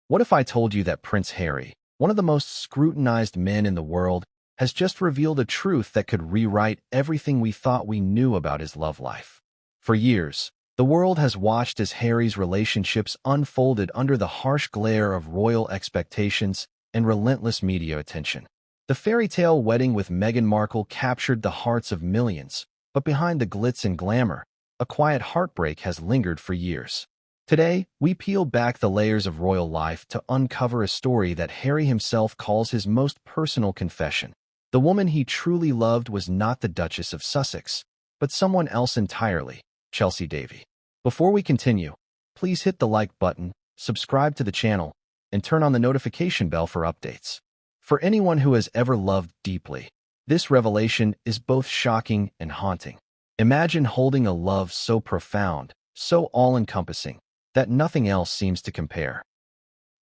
What if I told you that Prince Harry, one of the most scrutinized men in the world, has just revealed a truth that could rewrite everything we thought we knew about his love life? For years, the world has watched as Harry's relationships unfolded under the harsh glare of royal expectations and relentless media attention. The fairy tale wedding with Meghan Markle captured the hearts of millions, but behind the glitz and glamour, a quiet heartbreak has lingered for years. Today, we peel back the layers of royal life to uncover a story that Harry himself calls his most personal confession. The woman he truly loved was not the Duchess of Sussex, but someone else entirely, Chelsy Davy. Before we continue, please hit the like button, subscribe to the channel, and turn on the notification bell for updates. For anyone who has ever loved deeply, this revelation is both shocking and haunting. Imagine holding a love so profound, so all-encompassing, that nothing else seems to compare.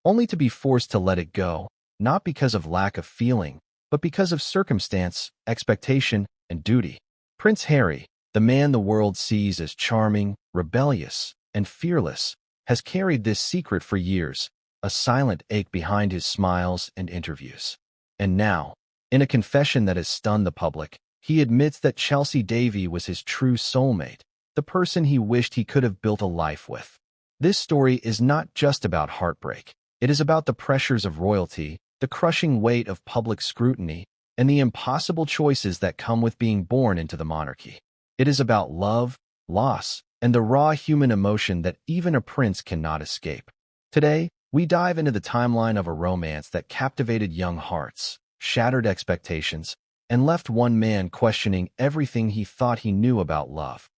Only to be forced to let it go, not because of lack of feeling, but because of circumstance, expectation, and duty. Prince Harry, the man the world sees as charming, rebellious, and fearless, has carried this secret for years, a silent ache behind his smiles and interviews. And now, in a confession that has stunned the public, he admits that Chelsy Davy was his true soulmate, the person he wished he could have built a life with. This story is not just about heartbreak. It is about the pressures of royalty, the crushing weight of public scrutiny, and the impossible choices that come with being born into the monarchy. It is about love, loss, and the raw human emotion that even a prince cannot escape. Today, we dive into the timeline of a romance that captivated young hearts, shattered expectations, and left one man questioning everything he thought he knew about love.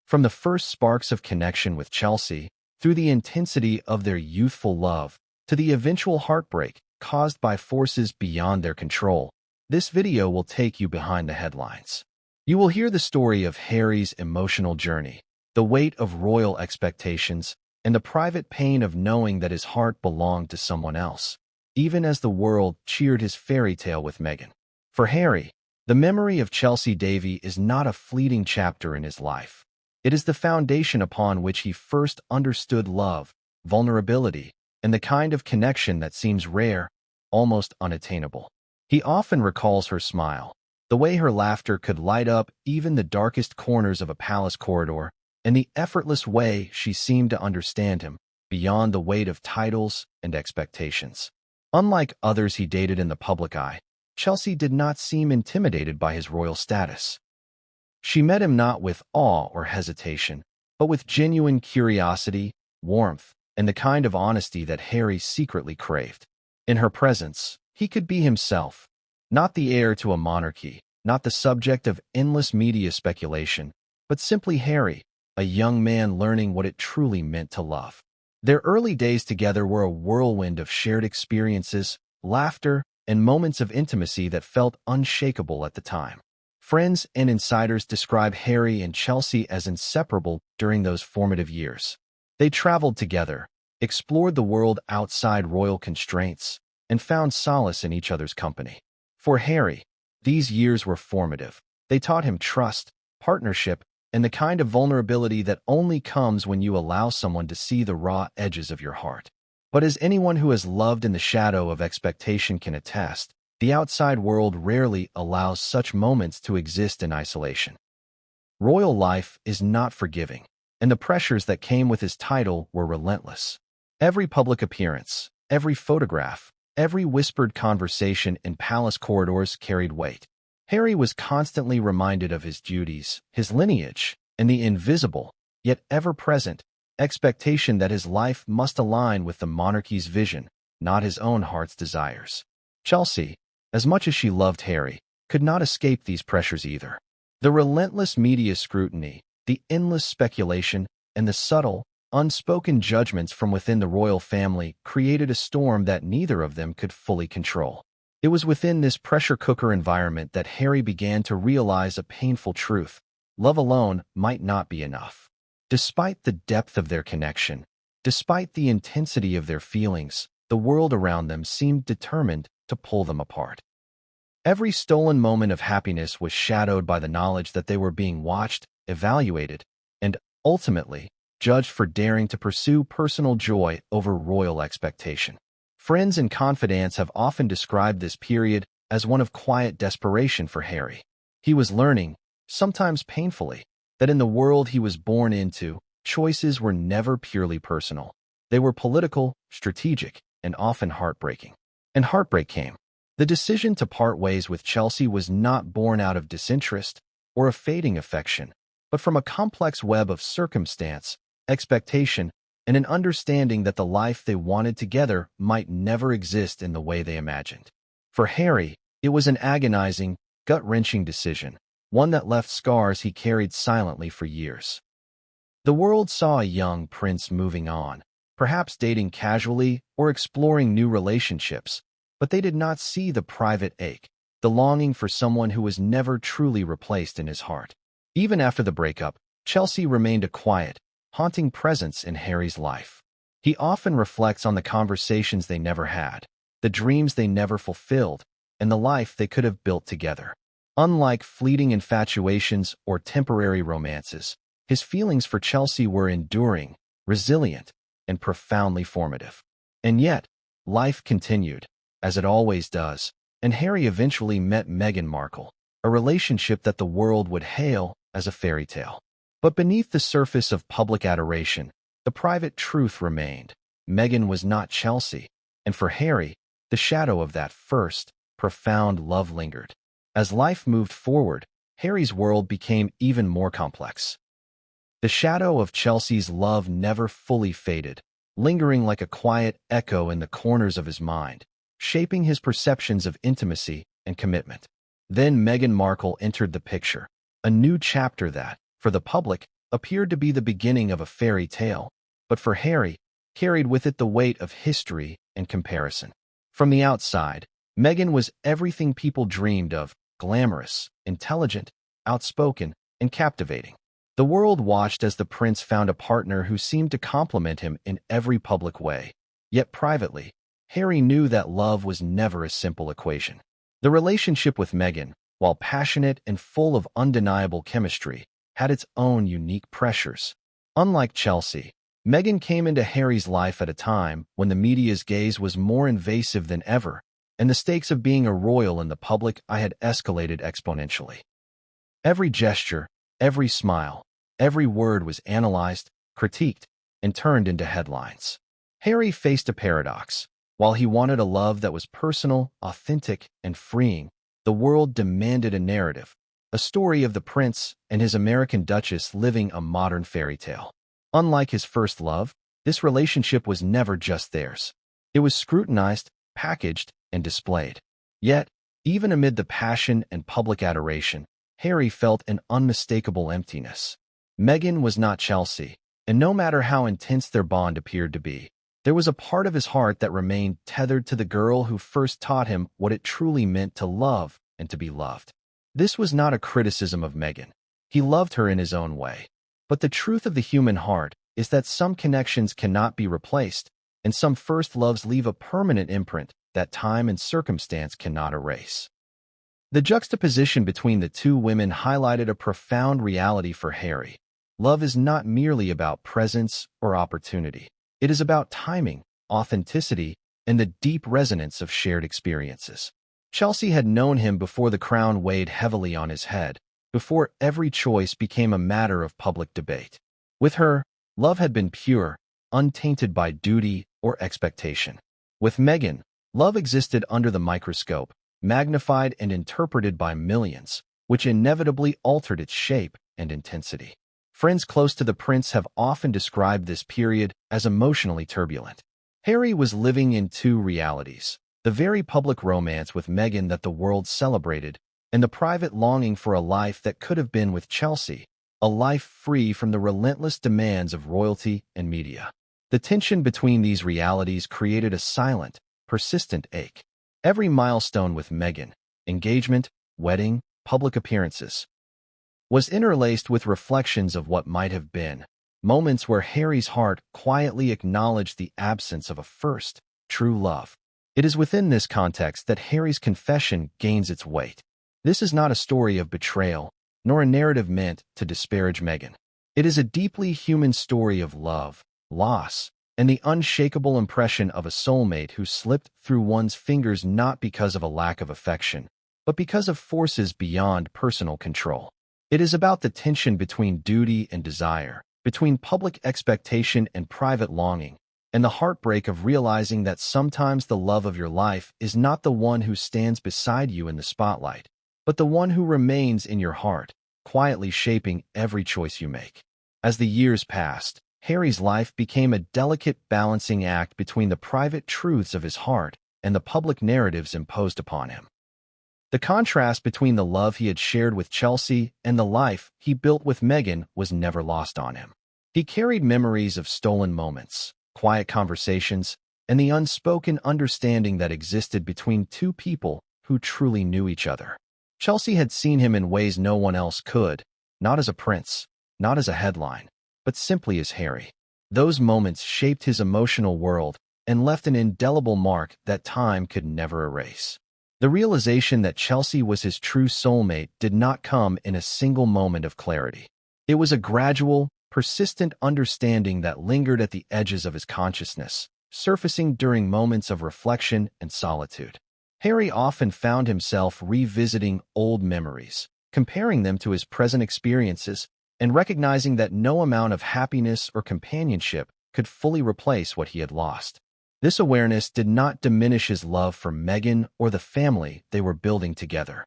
From the first sparks of connection with Chelsy, through the intensity of their youthful love, to the eventual heartbreak caused by forces beyond their control, this video will take you behind the headlines. You will hear the story of Harry's emotional journey, the weight of royal expectations, and the private pain of knowing that his heart belonged to someone else, even as the world cheered his fairy tale with Meghan. For Harry, the memory of Chelsy Davy is not a fleeting chapter in his life. It is the foundation upon which he first understood love, vulnerability, and the kind of connection that seems rare, almost unattainable. He often recalls her smile, the way her laughter could light up even the darkest corners of a palace corridor, and the effortless way she seemed to understand him, beyond the weight of titles and expectations. Unlike others he dated in the public eye, Chelsy did not seem intimidated by his royal status. She met him not with awe or hesitation, but with genuine curiosity, warmth, and the kind of honesty that Harry secretly craved. In her presence, he could be himself, not the heir to a monarchy, not the subject of endless media speculation, but simply Harry, a young man learning what it truly meant to love. Their early days together were a whirlwind of shared experiences, laughter, and moments of intimacy that felt unshakable at the time. Friends and insiders describe Harry and Chelsy as inseparable during those formative years. They traveled together, explored the world outside royal constraints, and found solace in each other's company. For Harry, these years were formative. They taught him trust, partnership, and the kind of vulnerability that only comes when you allow someone to see the raw edges of your heart. But as anyone who has loved in the shadow of expectation can attest, the outside world rarely allows such moments to exist in isolation. Royal life is not forgiving, and the pressures that came with his title were relentless. Every public appearance, every photograph, every whispered conversation in palace corridors carried weight. Harry was constantly reminded of his duties, his lineage, and the invisible, yet ever-present, expectation that his life must align with the monarchy's vision, not his own heart's desires. Chelsy, as much as she loved Harry, could not escape these pressures either. The relentless media scrutiny, the endless speculation, and the subtle, unspoken judgments from within the royal family created a storm that neither of them could fully control. It was within this pressure cooker environment that Harry began to realize a painful truth: love alone might not be enough. Despite the depth of their connection, despite the intensity of their feelings, the world around them seemed determined to pull them apart. Every stolen moment of happiness was shadowed by the knowledge that they were being watched, evaluated, and, ultimately, judged for daring to pursue personal joy over royal expectation. Friends and confidants have often described this period as one of quiet desperation for Harry. He was learning, sometimes painfully, that in the world he was born into, choices were never purely personal. They were political, strategic, and often heartbreaking. And heartbreak came. The decision to part ways with Chelsy was not born out of disinterest or a fading affection, but from a complex web of circumstance, expectation, and an understanding that the life they wanted together might never exist in the way they imagined. For Harry, it was an agonizing, gut-wrenching decision, one that left scars he carried silently for years. The world saw a young prince moving on, perhaps dating casually or exploring new relationships, but they did not see the private ache, the longing for someone who was never truly replaced in his heart. Even after the breakup, Chelsy remained a quiet, haunting presence in Harry's life. He often reflects on the conversations they never had, the dreams they never fulfilled, and the life they could have built together. Unlike fleeting infatuations or temporary romances, his feelings for Chelsy were enduring, resilient, and profoundly formative. And yet, life continued, as it always does, and Harry eventually met Meghan Markle, a relationship that the world would hail as a fairy tale. But beneath the surface of public adoration, the private truth remained. Meghan was not Chelsy, and for Harry, the shadow of that first, profound love lingered. As life moved forward, Harry's world became even more complex. The shadow of Chelsy's love never fully faded, lingering like a quiet echo in the corners of his mind, shaping his perceptions of intimacy and commitment. Then Meghan Markle entered the picture, a new chapter that, for the public, appeared to be the beginning of a fairy tale, but for Harry, carried with it the weight of history and comparison. From the outside, Meghan was everything people dreamed of: glamorous, intelligent, outspoken, and captivating. The world watched as the prince found a partner who seemed to complement him in every public way. Yet privately, Harry knew that love was never a simple equation. The relationship with Meghan, while passionate and full of undeniable chemistry, had its own unique pressures. Unlike Chelsy, Meghan came into Harry's life at a time when the media's gaze was more invasive than ever, and the stakes of being a royal in the public eye had escalated exponentially. Every gesture, every smile, every word was analyzed, critiqued, and turned into headlines. Harry faced a paradox. While he wanted a love that was personal, authentic, and freeing, the world demanded a narrative, a story of the prince and his American duchess living a modern fairy tale. Unlike his first love, this relationship was never just theirs. It was scrutinized, packaged, and displayed. Yet, even amid the passion and public adoration, Harry felt an unmistakable emptiness. Meghan was not Chelsy, and no matter how intense their bond appeared to be, there was a part of his heart that remained tethered to the girl who first taught him what it truly meant to love and to be loved. This was not a criticism of Meghan. He loved her in his own way. But the truth of the human heart is that some connections cannot be replaced, and some first loves leave a permanent imprint that time and circumstance cannot erase. The juxtaposition between the two women highlighted a profound reality for Harry. Love is not merely about presence or opportunity. It is about timing, authenticity, and the deep resonance of shared experiences. Chelsy had known him before the crown weighed heavily on his head, before every choice became a matter of public debate. With her, love had been pure, untainted by duty or expectation. With Meghan, love existed under the microscope, magnified and interpreted by millions, which inevitably altered its shape and intensity. Friends close to the prince have often described this period as emotionally turbulent. Harry was living in two realities: the very public romance with Meghan that the world celebrated, and the private longing for a life that could have been with Chelsy, a life free from the relentless demands of royalty and media. The tension between these realities created a silent, persistent ache. Every milestone with Meghan, engagement, wedding, public appearances, was interlaced with reflections of what might have been, moments where Harry's heart quietly acknowledged the absence of a first, true love. It is within this context that Harry's confession gains its weight. This is not a story of betrayal, nor a narrative meant to disparage Meghan. It is a deeply human story of love, loss, and the unshakable impression of a soulmate who slipped through one's fingers not because of a lack of affection, but because of forces beyond personal control. It is about the tension between duty and desire, between public expectation and private longing, and the heartbreak of realizing that sometimes the love of your life is not the one who stands beside you in the spotlight, but the one who remains in your heart, quietly shaping every choice you make. As the years passed, Harry's life became a delicate balancing act between the private truths of his heart and the public narratives imposed upon him. The contrast between the love he had shared with Chelsy and the life he built with Meghan was never lost on him. He carried memories of stolen moments, quiet conversations, and the unspoken understanding that existed between two people who truly knew each other. Chelsy had seen him in ways no one else could, not as a prince, not as a headline, but simply as Harry. Those moments shaped his emotional world and left an indelible mark that time could never erase. The realization that Chelsy was his true soulmate did not come in a single moment of clarity. It was a gradual, persistent understanding that lingered at the edges of his consciousness, surfacing during moments of reflection and solitude. Harry often found himself revisiting old memories, comparing them to his present experiences, and recognizing that no amount of happiness or companionship could fully replace what he had lost. This awareness did not diminish his love for Meghan or the family they were building together.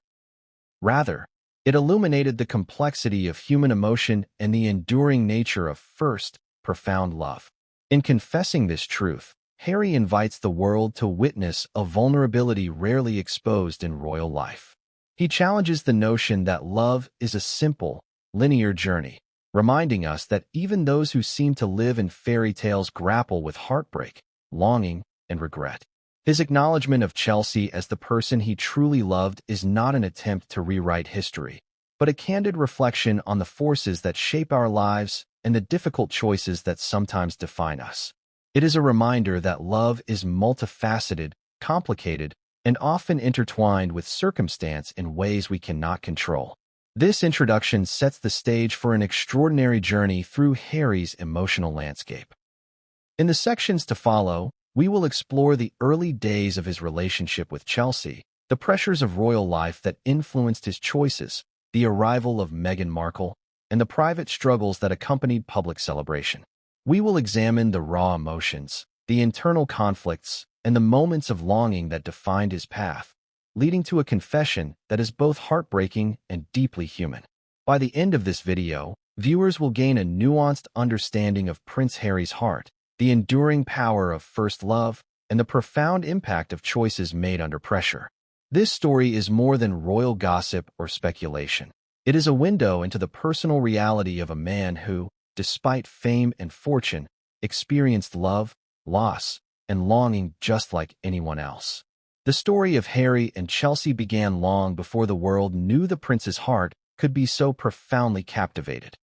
Rather, it illuminated the complexity of human emotion and the enduring nature of first, profound love. In confessing this truth, Harry invites the world to witness a vulnerability rarely exposed in royal life. He challenges the notion that love is a simple, linear journey, reminding us that even those who seem to live in fairy tales grapple with heartbreak, longing, and regret. His acknowledgement of Chelsy as the person he truly loved is not an attempt to rewrite history, but a candid reflection on the forces that shape our lives and the difficult choices that sometimes define us. It is a reminder that love is multifaceted, complicated, and often intertwined with circumstance in ways we cannot control. This introduction sets the stage for an extraordinary journey through Harry's emotional landscape. In the sections to follow, we will explore the early days of his relationship with Chelsy, the pressures of royal life that influenced his choices, the arrival of Meghan Markle, and the private struggles that accompanied public celebration. We will examine the raw emotions, the internal conflicts, and the moments of longing that defined his path, leading to a confession that is both heartbreaking and deeply human. By the end of this video, viewers will gain a nuanced understanding of Prince Harry's heart, the enduring power of first love, and the profound impact of choices made under pressure. This story is more than royal gossip or speculation. It is a window into the personal reality of a man who, despite fame and fortune, experienced love, loss, and longing just like anyone else. The story of Harry and Chelsy began long before the world knew the prince's heart could be so profoundly captivated.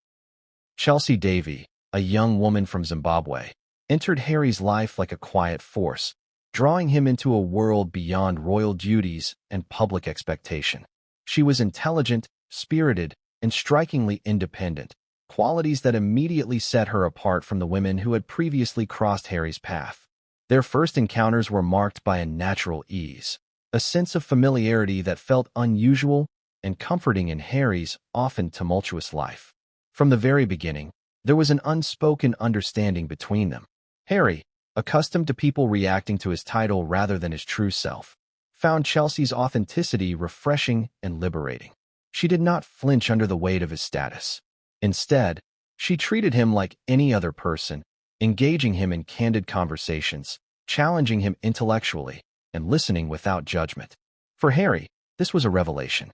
Chelsy Davy, a young woman from Zimbabwe, entered Harry's life like a quiet force, drawing him into a world beyond royal duties and public expectation. She was intelligent, spirited, and strikingly independent, qualities that immediately set her apart from the women who had previously crossed Harry's path. Their first encounters were marked by a natural ease, a sense of familiarity that felt unusual and comforting in Harry's often tumultuous life. From the very beginning, there was an unspoken understanding between them. Harry, accustomed to people reacting to his title rather than his true self, found Chelsy's authenticity refreshing and liberating. She did not flinch under the weight of his status. Instead, she treated him like any other person, engaging him in candid conversations, challenging him intellectually, and listening without judgment. For Harry, this was a revelation.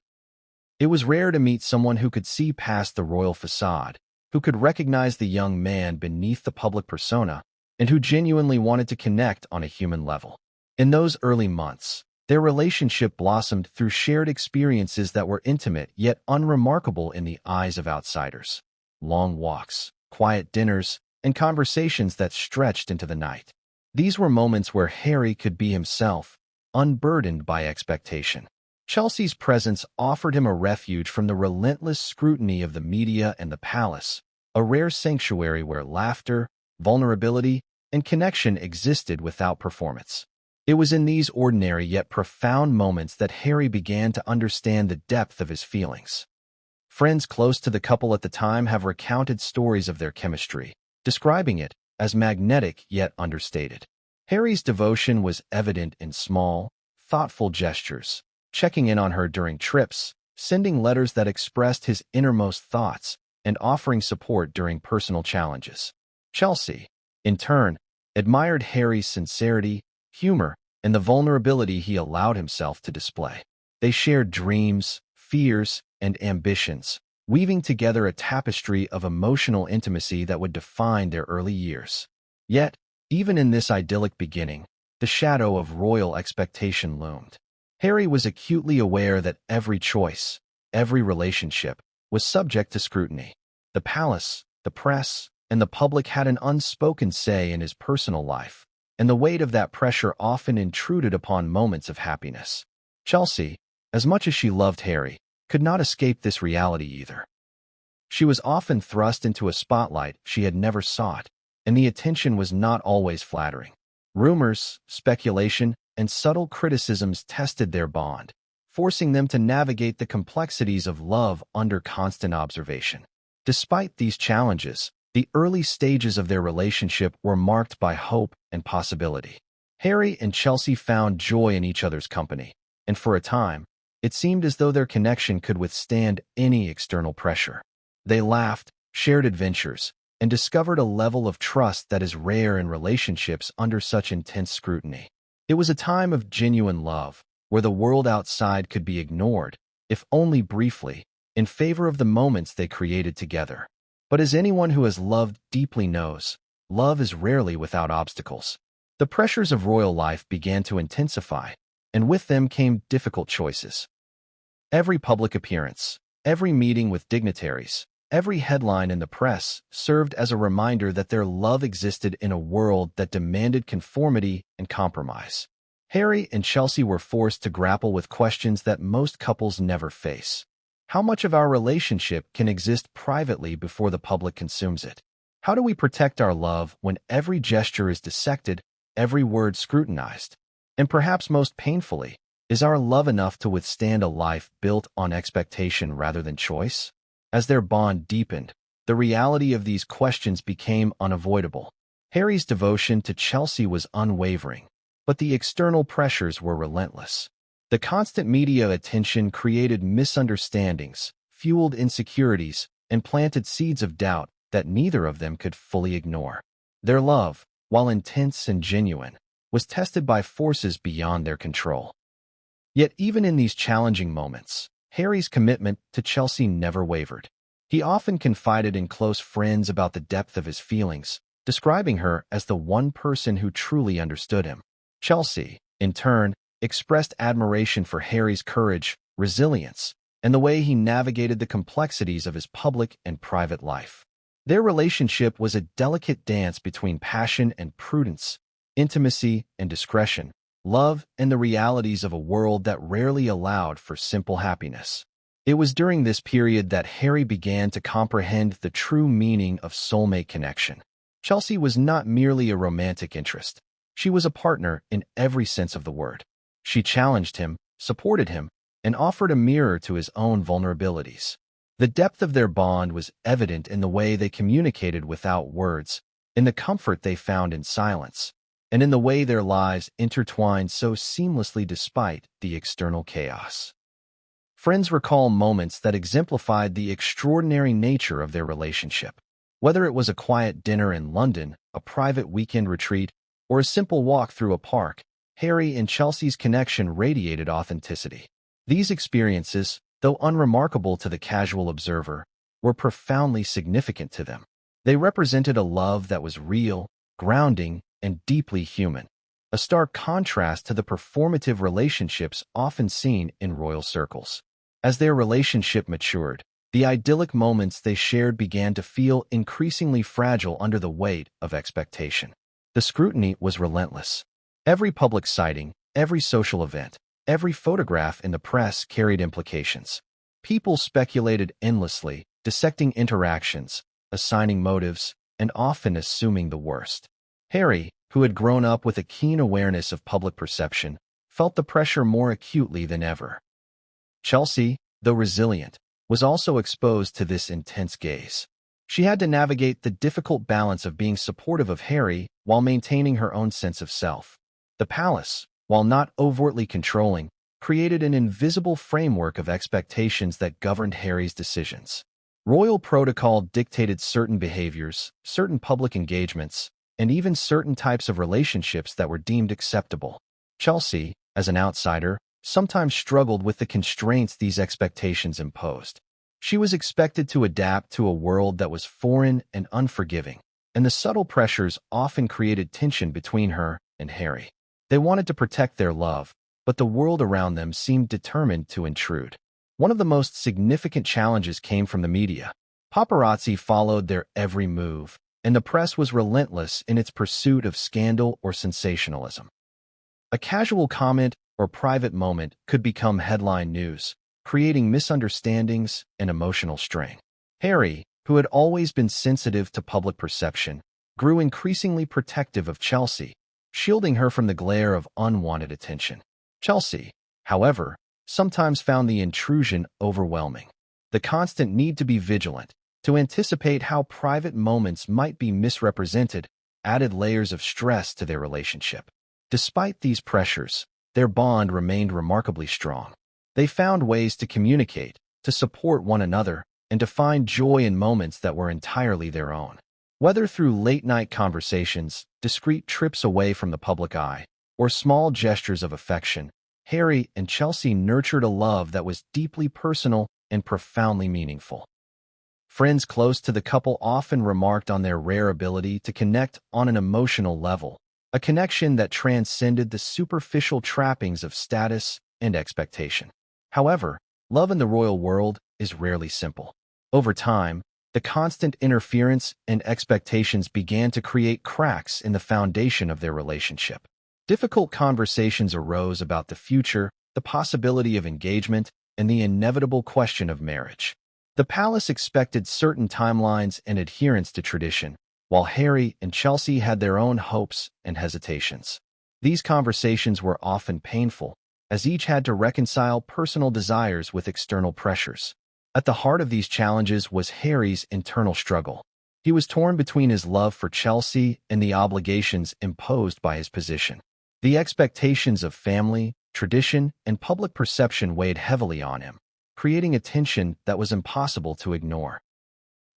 It was rare to meet someone who could see past the royal facade, who could recognize the young man beneath the public persona, and who genuinely wanted to connect on a human level. In those early months, their relationship blossomed through shared experiences that were intimate yet unremarkable in the eyes of outsiders. Long walks, quiet dinners, and conversations that stretched into the night. These were moments where Harry could be himself, unburdened by expectation. Chelsy's presence offered him a refuge from the relentless scrutiny of the media and the palace, a rare sanctuary where laughter, vulnerability, and connection existed without performance. It was in these ordinary yet profound moments that Harry began to understand the depth of his feelings. Friends close to the couple at the time have recounted stories of their chemistry, describing it as magnetic yet understated. Harry's devotion was evident in small, thoughtful gestures, checking in on her during trips, sending letters that expressed his innermost thoughts, and offering support during personal challenges. Chelsy, in turn, admired Harry's sincerity, humor, and the vulnerability he allowed himself to display. They shared dreams, fears, and ambitions, weaving together a tapestry of emotional intimacy that would define their early years. Yet, even in this idyllic beginning, the shadow of royal expectation loomed. Harry was acutely aware that every choice, every relationship, was subject to scrutiny. The palace, the press, and the public had an unspoken say in his personal life, and the weight of that pressure often intruded upon moments of happiness. Chelsy, as much as she loved Harry, could not escape this reality either. She was often thrust into a spotlight she had never sought, and the attention was not always flattering. Rumors, speculation, and subtle criticisms tested their bond, forcing them to navigate the complexities of love under constant observation. Despite these challenges, the early stages of their relationship were marked by hope and possibility. Harry and Chelsy found joy in each other's company, and for a time, it seemed as though their connection could withstand any external pressure. They laughed, shared adventures, and discovered a level of trust that is rare in relationships under such intense scrutiny. It was a time of genuine love, where the world outside could be ignored, if only briefly, in favor of the moments they created together. But as anyone who has loved deeply knows, love is rarely without obstacles. The pressures of royal life began to intensify, and with them came difficult choices. Every public appearance, every meeting with dignitaries, every headline in the press served as a reminder that their love existed in a world that demanded conformity and compromise. Harry and Chelsy were forced to grapple with questions that most couples never face. How much of our relationship can exist privately before the public consumes it? How do we protect our love when every gesture is dissected, every word scrutinized? And perhaps most painfully, is our love enough to withstand a life built on expectation rather than choice? As their bond deepened, the reality of these questions became unavoidable. Harry's devotion to Chelsy was unwavering, but the external pressures were relentless. The constant media attention created misunderstandings, fueled insecurities, and planted seeds of doubt that neither of them could fully ignore. Their love, while intense and genuine, was tested by forces beyond their control. Yet even in these challenging moments, Harry's commitment to Chelsy never wavered. He often confided in close friends about the depth of his feelings, describing her as the one person who truly understood him. Chelsy, in turn, expressed admiration for Harry's courage, resilience, and the way he navigated the complexities of his public and private life. Their relationship was a delicate dance between passion and prudence, intimacy and discretion, love and the realities of a world that rarely allowed for simple happiness. It was during this period that Harry began to comprehend the true meaning of soulmate connection. Chelsy was not merely a romantic interest. She was a partner in every sense of the word. She challenged him, supported him, and offered a mirror to his own vulnerabilities. The depth of their bond was evident in the way they communicated without words, in the comfort they found in silence, and in the way their lives intertwined so seamlessly despite the external chaos. Friends recall moments that exemplified the extraordinary nature of their relationship. Whether it was a quiet dinner in London, a private weekend retreat, or a simple walk through a park, Harry and Chelsy's connection radiated authenticity. These experiences, though unremarkable to the casual observer, were profoundly significant to them. They represented a love that was real, grounding, and deeply human, a stark contrast to the performative relationships often seen in royal circles. As their relationship matured, the idyllic moments they shared began to feel increasingly fragile under the weight of expectation. The scrutiny was relentless. Every public sighting, every social event, every photograph in the press carried implications. People speculated endlessly, dissecting interactions, assigning motives, and often assuming the worst. Harry, who had grown up with a keen awareness of public perception, felt the pressure more acutely than ever. Chelsy, though resilient, was also exposed to this intense gaze. She had to navigate the difficult balance of being supportive of Harry while maintaining her own sense of self. The palace, while not overtly controlling, created an invisible framework of expectations that governed Harry's decisions. Royal protocol dictated certain behaviors, certain public engagements, and even certain types of relationships that were deemed acceptable. Chelsy, as an outsider, sometimes struggled with the constraints these expectations imposed. She was expected to adapt to a world that was foreign and unforgiving, and the subtle pressures often created tension between her and Harry. They wanted to protect their love, but the world around them seemed determined to intrude. One of the most significant challenges came from the media. Paparazzi followed their every move, and the press was relentless in its pursuit of scandal or sensationalism. A casual comment or private moment could become headline news, creating misunderstandings and emotional strain. Harry, who had always been sensitive to public perception, grew increasingly protective of Chelsy, shielding her from the glare of unwanted attention. Chelsy, however, sometimes found the intrusion overwhelming. The constant need to be vigilant, to anticipate how private moments might be misrepresented, added layers of stress to their relationship. Despite these pressures, their bond remained remarkably strong. They found ways to communicate, to support one another, and to find joy in moments that were entirely their own. Whether through late-night conversations, discreet trips away from the public eye, or small gestures of affection, Harry and Chelsy nurtured a love that was deeply personal and profoundly meaningful. Friends close to the couple often remarked on their rare ability to connect on an emotional level, a connection that transcended the superficial trappings of status and expectation. However, love in the royal world is rarely simple. Over time, the constant interference and expectations began to create cracks in the foundation of their relationship. Difficult conversations arose about the future, the possibility of engagement, and the inevitable question of marriage. The palace expected certain timelines and adherence to tradition, while Harry and Chelsy had their own hopes and hesitations. These conversations were often painful, as each had to reconcile personal desires with external pressures. At the heart of these challenges was Harry's internal struggle. He was torn between his love for Chelsy and the obligations imposed by his position. The expectations of family, tradition, and public perception weighed heavily on him, creating a tension that was impossible to ignore.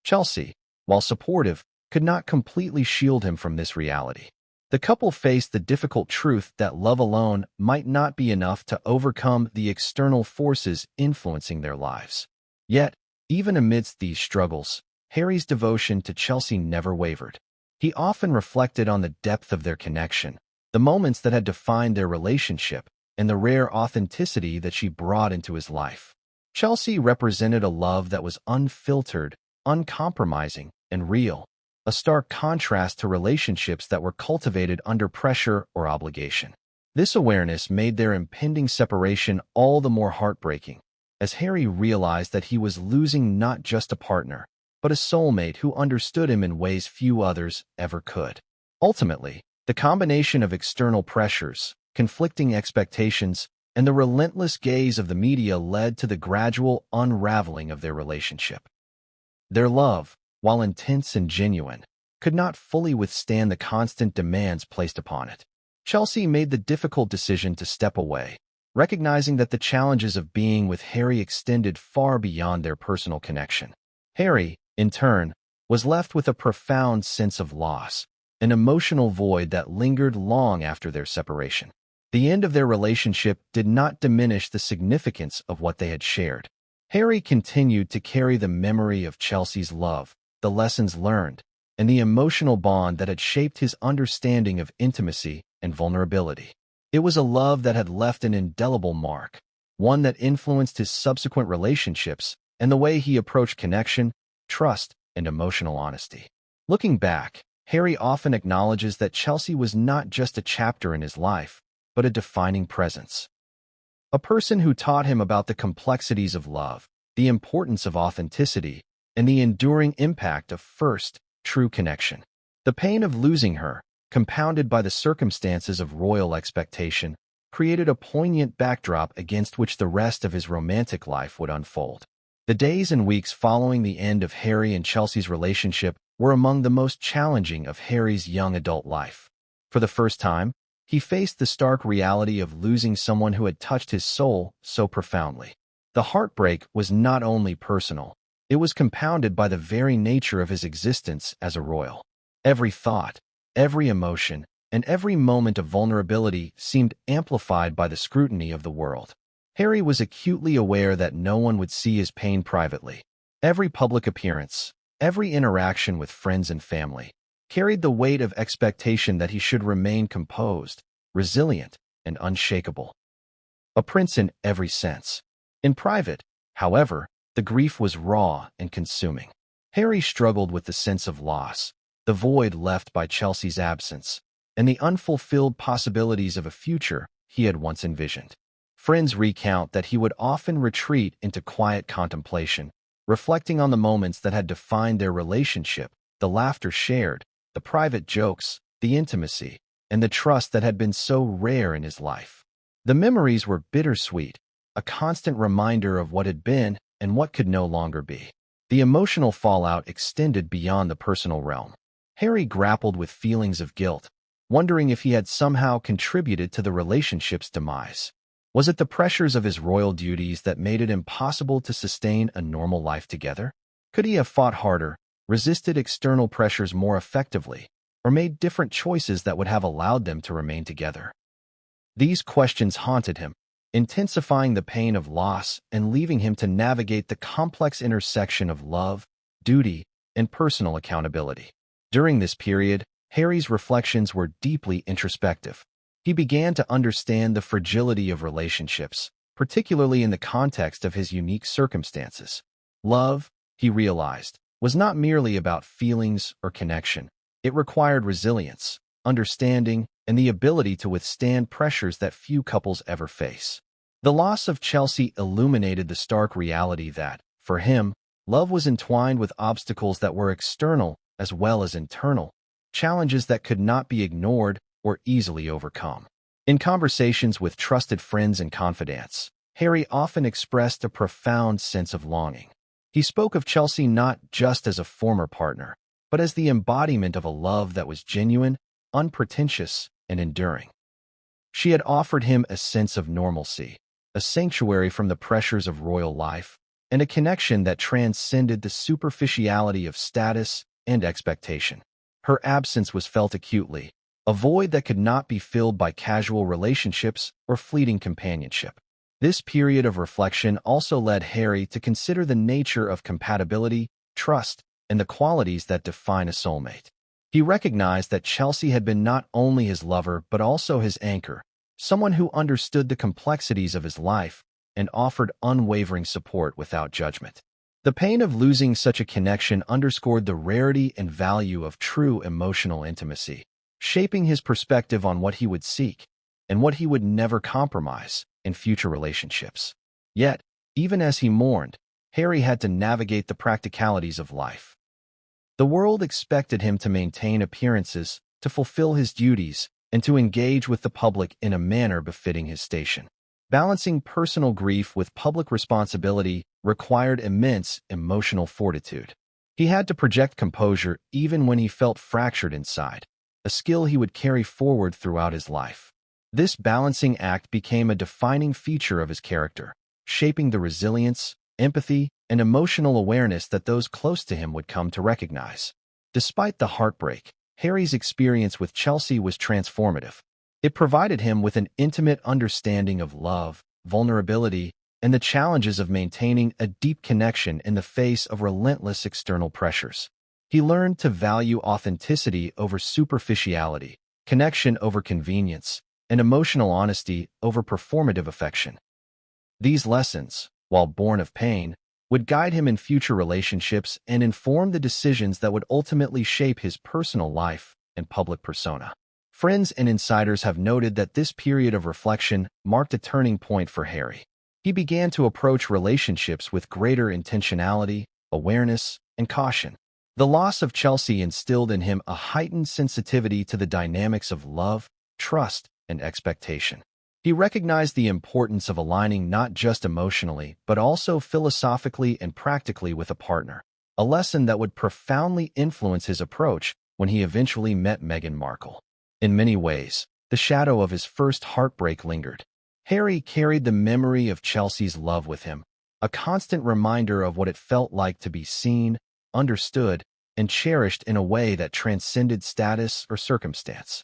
Chelsy, while supportive, could not completely shield him from this reality. The couple faced the difficult truth that love alone might not be enough to overcome the external forces influencing their lives. Yet, even amidst these struggles, Harry's devotion to Chelsy never wavered. He often reflected on the depth of their connection, the moments that had defined their relationship, and the rare authenticity that she brought into his life. Chelsy represented a love that was unfiltered, uncompromising, and real, a stark contrast to relationships that were cultivated under pressure or obligation. This awareness made their impending separation all the more heartbreaking, as Harry realized that he was losing not just a partner, but a soulmate who understood him in ways few others ever could. Ultimately, the combination of external pressures, conflicting expectations, and the relentless gaze of the media led to the gradual unraveling of their relationship. Their love, while intense and genuine, could not fully withstand the constant demands placed upon it. Chelsy made the difficult decision to step away, recognizing that the challenges of being with Harry extended far beyond their personal connection. Harry, in turn, was left with a profound sense of loss, an emotional void that lingered long after their separation. The end of their relationship did not diminish the significance of what they had shared. Harry continued to carry the memory of Chelsy's love, the lessons learned, and the emotional bond that had shaped his understanding of intimacy and vulnerability. It was a love that had left an indelible mark, one that influenced his subsequent relationships and the way he approached connection, trust, and emotional honesty. Looking back, Harry often acknowledges that Chelsy was not just a chapter in his life, but a defining presence. A person who taught him about the complexities of love, the importance of authenticity, and the enduring impact of first, true connection. The pain of losing her, compounded by the circumstances of royal expectation, created a poignant backdrop against which the rest of his romantic life would unfold. The days and weeks following the end of Harry and Chelsy's relationship were among the most challenging of Harry's young adult life. For the first time, he faced the stark reality of losing someone who had touched his soul so profoundly. The heartbreak was not only personal, it was compounded by the very nature of his existence as a royal. Every thought, every emotion, and every moment of vulnerability seemed amplified by the scrutiny of the world. Harry was acutely aware that no one would see his pain privately. Every public appearance, every interaction with friends and family, carried the weight of expectation that he should remain composed, resilient, and unshakable. A prince in every sense. In private, however, the grief was raw and consuming. Harry struggled with the sense of loss, the void left by Chelsy's absence, and the unfulfilled possibilities of a future he had once envisioned. Friends recount that he would often retreat into quiet contemplation, reflecting on the moments that had defined their relationship, the laughter shared, the private jokes, the intimacy, and the trust that had been so rare in his life. The memories were bittersweet, a constant reminder of what had been and what could no longer be. The emotional fallout extended beyond the personal realm. Harry grappled with feelings of guilt, wondering if he had somehow contributed to the relationship's demise. Was it the pressures of his royal duties that made it impossible to sustain a normal life together? Could he have fought harder, resisted external pressures more effectively, or made different choices that would have allowed them to remain together? These questions haunted him, intensifying the pain of loss and leaving him to navigate the complex intersection of love, duty, and personal accountability. During this period, Harry's reflections were deeply introspective. He began to understand the fragility of relationships, particularly in the context of his unique circumstances. Love, he realized, was not merely about feelings or connection. It required resilience, understanding, and the ability to withstand pressures that few couples ever face. The loss of Chelsy illuminated the stark reality that, for him, love was entwined with obstacles that were external as well as internal, challenges that could not be ignored or easily overcome. In conversations with trusted friends and confidants, Harry often expressed a profound sense of longing. He spoke of Chelsy not just as a former partner, but as the embodiment of a love that was genuine, unpretentious, and enduring. She had offered him a sense of normalcy, a sanctuary from the pressures of royal life, and a connection that transcended the superficiality of status and expectation. Her absence was felt acutely, a void that could not be filled by casual relationships or fleeting companionship. This period of reflection also led Harry to consider the nature of compatibility, trust, and the qualities that define a soulmate. He recognized that Chelsy had been not only his lover but also his anchor, someone who understood the complexities of his life and offered unwavering support without judgment. The pain of losing such a connection underscored the rarity and value of true emotional intimacy, shaping his perspective on what he would seek and what he would never compromise in future relationships. Yet, even as he mourned, Harry had to navigate the practicalities of life. The world expected him to maintain appearances, to fulfill his duties, and to engage with the public in a manner befitting his station. Balancing personal grief with public responsibility required immense emotional fortitude. He had to project composure even when he felt fractured inside, a skill he would carry forward throughout his life. This balancing act became a defining feature of his character, shaping the resilience, empathy, and emotional awareness that those close to him would come to recognize. Despite the heartbreak, Harry's experience with Chelsy was transformative. It provided him with an intimate understanding of love, vulnerability, and the challenges of maintaining a deep connection in the face of relentless external pressures. He learned to value authenticity over superficiality, connection over convenience, and emotional honesty over performative affection. These lessons, while born of pain, would guide him in future relationships and inform the decisions that would ultimately shape his personal life and public persona. Friends and insiders have noted that this period of reflection marked a turning point for Harry. He began to approach relationships with greater intentionality, awareness, and caution. The loss of Chelsy instilled in him a heightened sensitivity to the dynamics of love, trust, and expectation. He recognized the importance of aligning not just emotionally, but also philosophically and practically with a partner, a lesson that would profoundly influence his approach when he eventually met Meghan Markle. In many ways, the shadow of his first heartbreak lingered. Harry carried the memory of Chelsy's love with him, a constant reminder of what it felt like to be seen, understood, and cherished in a way that transcended status or circumstance.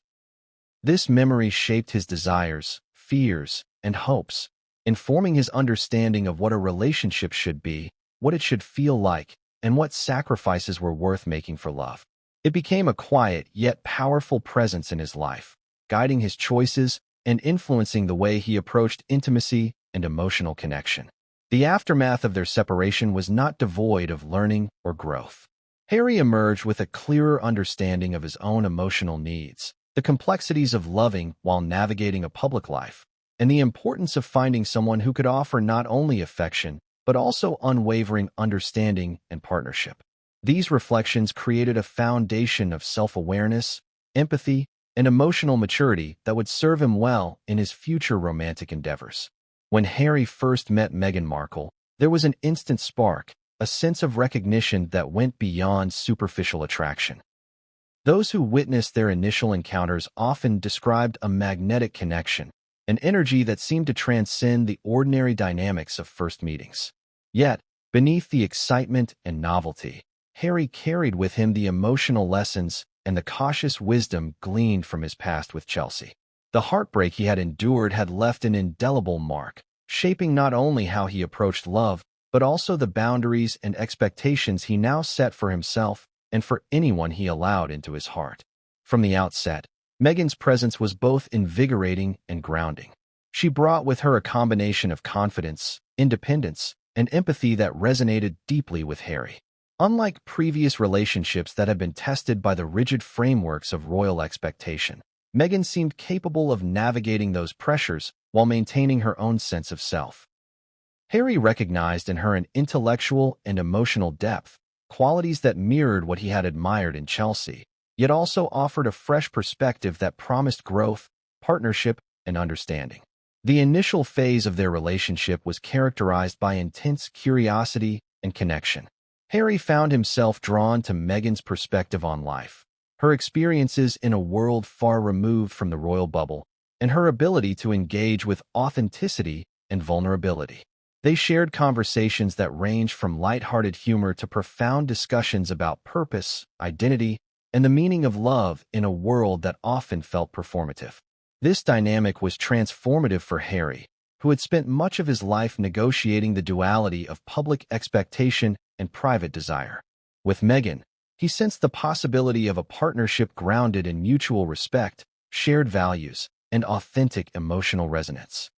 This memory shaped his desires, fears, and hopes, informing his understanding of what a relationship should be, what it should feel like, and what sacrifices were worth making for love. It became a quiet yet powerful presence in his life, guiding his choices and influencing the way he approached intimacy and emotional connection. The aftermath of their separation was not devoid of learning or growth. Harry emerged with a clearer understanding of his own emotional needs, the complexities of loving while navigating a public life, and the importance of finding someone who could offer not only affection, but also unwavering understanding and partnership. These reflections created a foundation of self-awareness, empathy, and emotional maturity that would serve him well in his future romantic endeavors. When Harry first met Meghan Markle, there was an instant spark, a sense of recognition that went beyond superficial attraction. Those who witnessed their initial encounters often described a magnetic connection, an energy that seemed to transcend the ordinary dynamics of first meetings. Yet, beneath the excitement and novelty, Harry carried with him the emotional lessons and the cautious wisdom gleaned from his past with Chelsy. The heartbreak he had endured had left an indelible mark, shaping not only how he approached love, but also the boundaries and expectations he now set for himself and for anyone he allowed into his heart. From the outset, Meghan's presence was both invigorating and grounding. She brought with her a combination of confidence, independence, and empathy that resonated deeply with Harry. Unlike previous relationships that had been tested by the rigid frameworks of royal expectation, Meghan seemed capable of navigating those pressures while maintaining her own sense of self. Harry recognized in her an intellectual and emotional depth, qualities that mirrored what he had admired in Chelsy, yet also offered a fresh perspective that promised growth, partnership, and understanding. The initial phase of their relationship was characterized by intense curiosity and connection. Harry found himself drawn to Meghan's perspective on life, her experiences in a world far removed from the royal bubble, and her ability to engage with authenticity and vulnerability. They shared conversations that ranged from lighthearted humor to profound discussions about purpose, identity, and the meaning of love in a world that often felt performative. This dynamic was transformative for Harry, who had spent much of his life negotiating the duality of public expectation and private desire. With Meghan, he sensed the possibility of a partnership grounded in mutual respect, shared values, and authentic emotional resonance.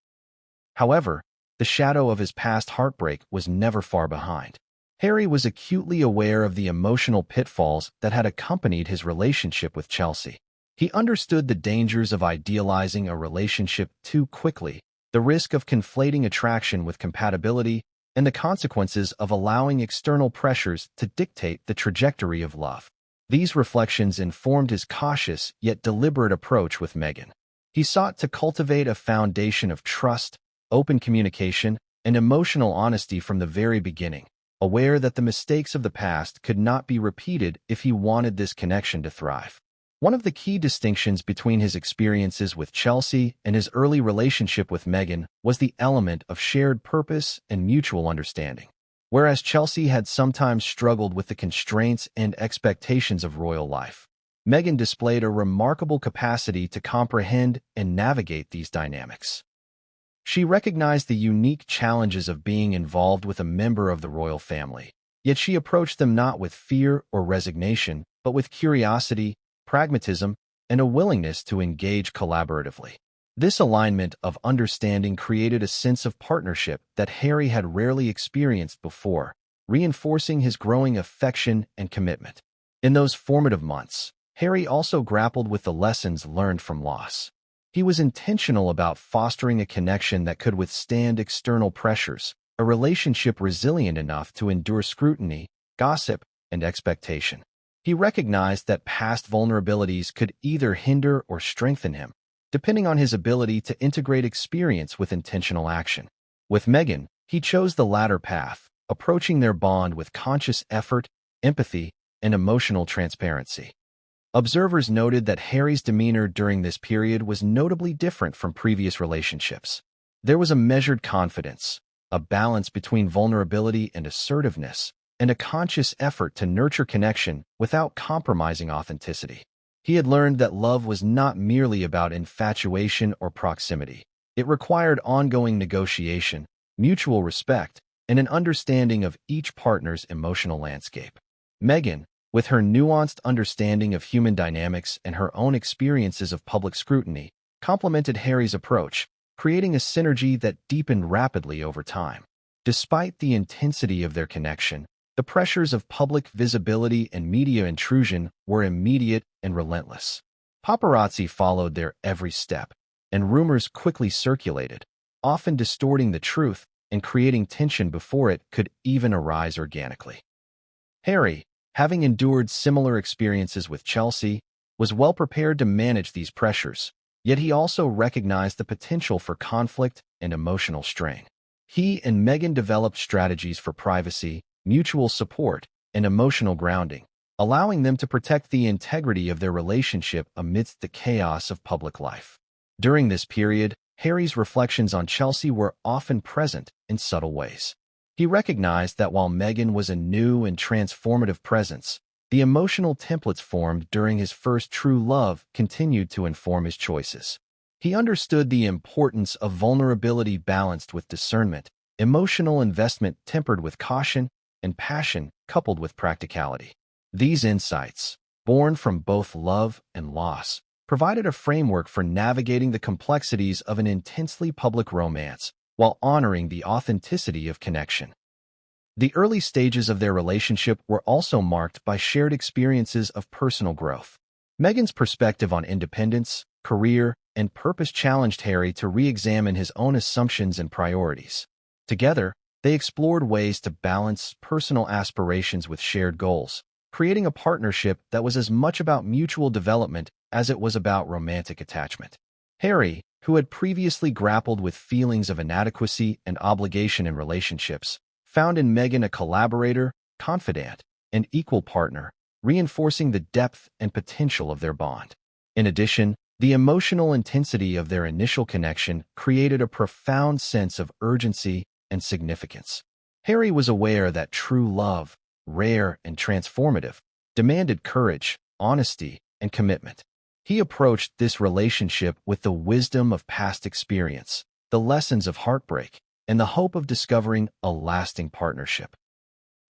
However, the shadow of his past heartbreak was never far behind. Harry was acutely aware of the emotional pitfalls that had accompanied his relationship with Chelsy. He understood the dangers of idealizing a relationship too quickly, the risk of conflating attraction with compatibility, and the consequences of allowing external pressures to dictate the trajectory of love. These reflections informed his cautious yet deliberate approach with Meghan. He sought to cultivate a foundation of trust, open communication, and emotional honesty from the very beginning, aware that the mistakes of the past could not be repeated if he wanted this connection to thrive. One of the key distinctions between his experiences with Chelsy and his early relationship with Meghan was the element of shared purpose and mutual understanding. Whereas Chelsy had sometimes struggled with the constraints and expectations of royal life, Meghan displayed a remarkable capacity to comprehend and navigate these dynamics. She recognized the unique challenges of being involved with a member of the royal family, yet she approached them not with fear or resignation, but with curiosity, pragmatism, and a willingness to engage collaboratively. This alignment of understanding created a sense of partnership that Harry had rarely experienced before, reinforcing his growing affection and commitment. In those formative months, Harry also grappled with the lessons learned from loss. He was intentional about fostering a connection that could withstand external pressures, a relationship resilient enough to endure scrutiny, gossip, and expectation. He recognized that past vulnerabilities could either hinder or strengthen him, depending on his ability to integrate experience with intentional action. With Meghan, he chose the latter path, approaching their bond with conscious effort, empathy, and emotional transparency. Observers noted that Harry's demeanor during this period was notably different from previous relationships. There was a measured confidence, a balance between vulnerability and assertiveness, and a conscious effort to nurture connection without compromising authenticity. He had learned that love was not merely about infatuation or proximity. It required ongoing negotiation, mutual respect, and an understanding of each partner's emotional landscape. Meghan, with her nuanced understanding of human dynamics and her own experiences of public scrutiny, complemented Harry's approach, creating a synergy that deepened rapidly over time. Despite the intensity of their connection, the pressures of public visibility and media intrusion were immediate and relentless. Paparazzi followed their every step, and rumors quickly circulated, often distorting the truth and creating tension before it could even arise organically. Harry, having endured similar experiences with Chelsy, was well prepared to manage these pressures, yet he also recognized the potential for conflict and emotional strain. He and Meghan developed strategies for privacy, mutual support, and emotional grounding, allowing them to protect the integrity of their relationship amidst the chaos of public life. During this period, Harry's reflections on Chelsy were often present in subtle ways. He recognized that while Meghan was a new and transformative presence, the emotional templates formed during his first true love continued to inform his choices. He understood the importance of vulnerability balanced with discernment, emotional investment tempered with caution, and passion coupled with practicality. These insights, born from both love and loss, provided a framework for navigating the complexities of an intensely public romance while honoring the authenticity of connection. The early stages of their relationship were also marked by shared experiences of personal growth. Meghan's perspective on independence, career, and purpose challenged Harry to re-examine his own assumptions and priorities. Together, they explored ways to balance personal aspirations with shared goals, creating a partnership that was as much about mutual development as it was about romantic attachment. Harry, who had previously grappled with feelings of inadequacy and obligation in relationships, found in Meghan a collaborator, confidant, and equal partner, reinforcing the depth and potential of their bond. In addition, the emotional intensity of their initial connection created a profound sense of urgency and significance. Harry was aware that true love, rare and transformative, demanded courage, honesty, and commitment. He approached this relationship with the wisdom of past experience, the lessons of heartbreak, and the hope of discovering a lasting partnership.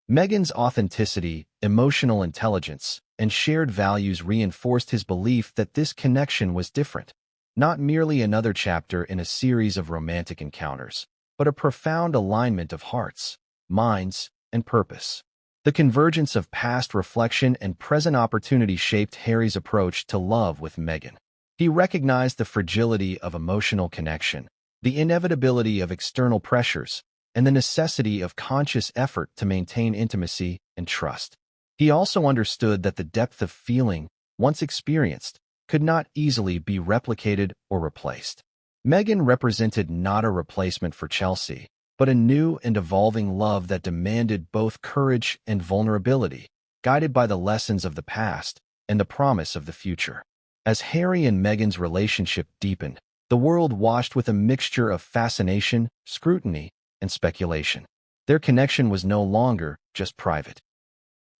Meghan's authenticity, emotional intelligence, and shared values reinforced his belief that this connection was different, not merely another chapter in a series of romantic encounters, but a profound alignment of hearts, minds, and purpose. The convergence of past reflection and present opportunity shaped Harry's approach to love with Meghan. He recognized the fragility of emotional connection, the inevitability of external pressures, and the necessity of conscious effort to maintain intimacy and trust. He also understood that the depth of feeling, once experienced, could not easily be replicated or replaced. Meghan represented not a replacement for Chelsy, but a new and evolving love that demanded both courage and vulnerability, guided by the lessons of the past and the promise of the future. As Harry and Meghan's relationship deepened, the world washed with a mixture of fascination, scrutiny, and speculation. Their connection was no longer just private.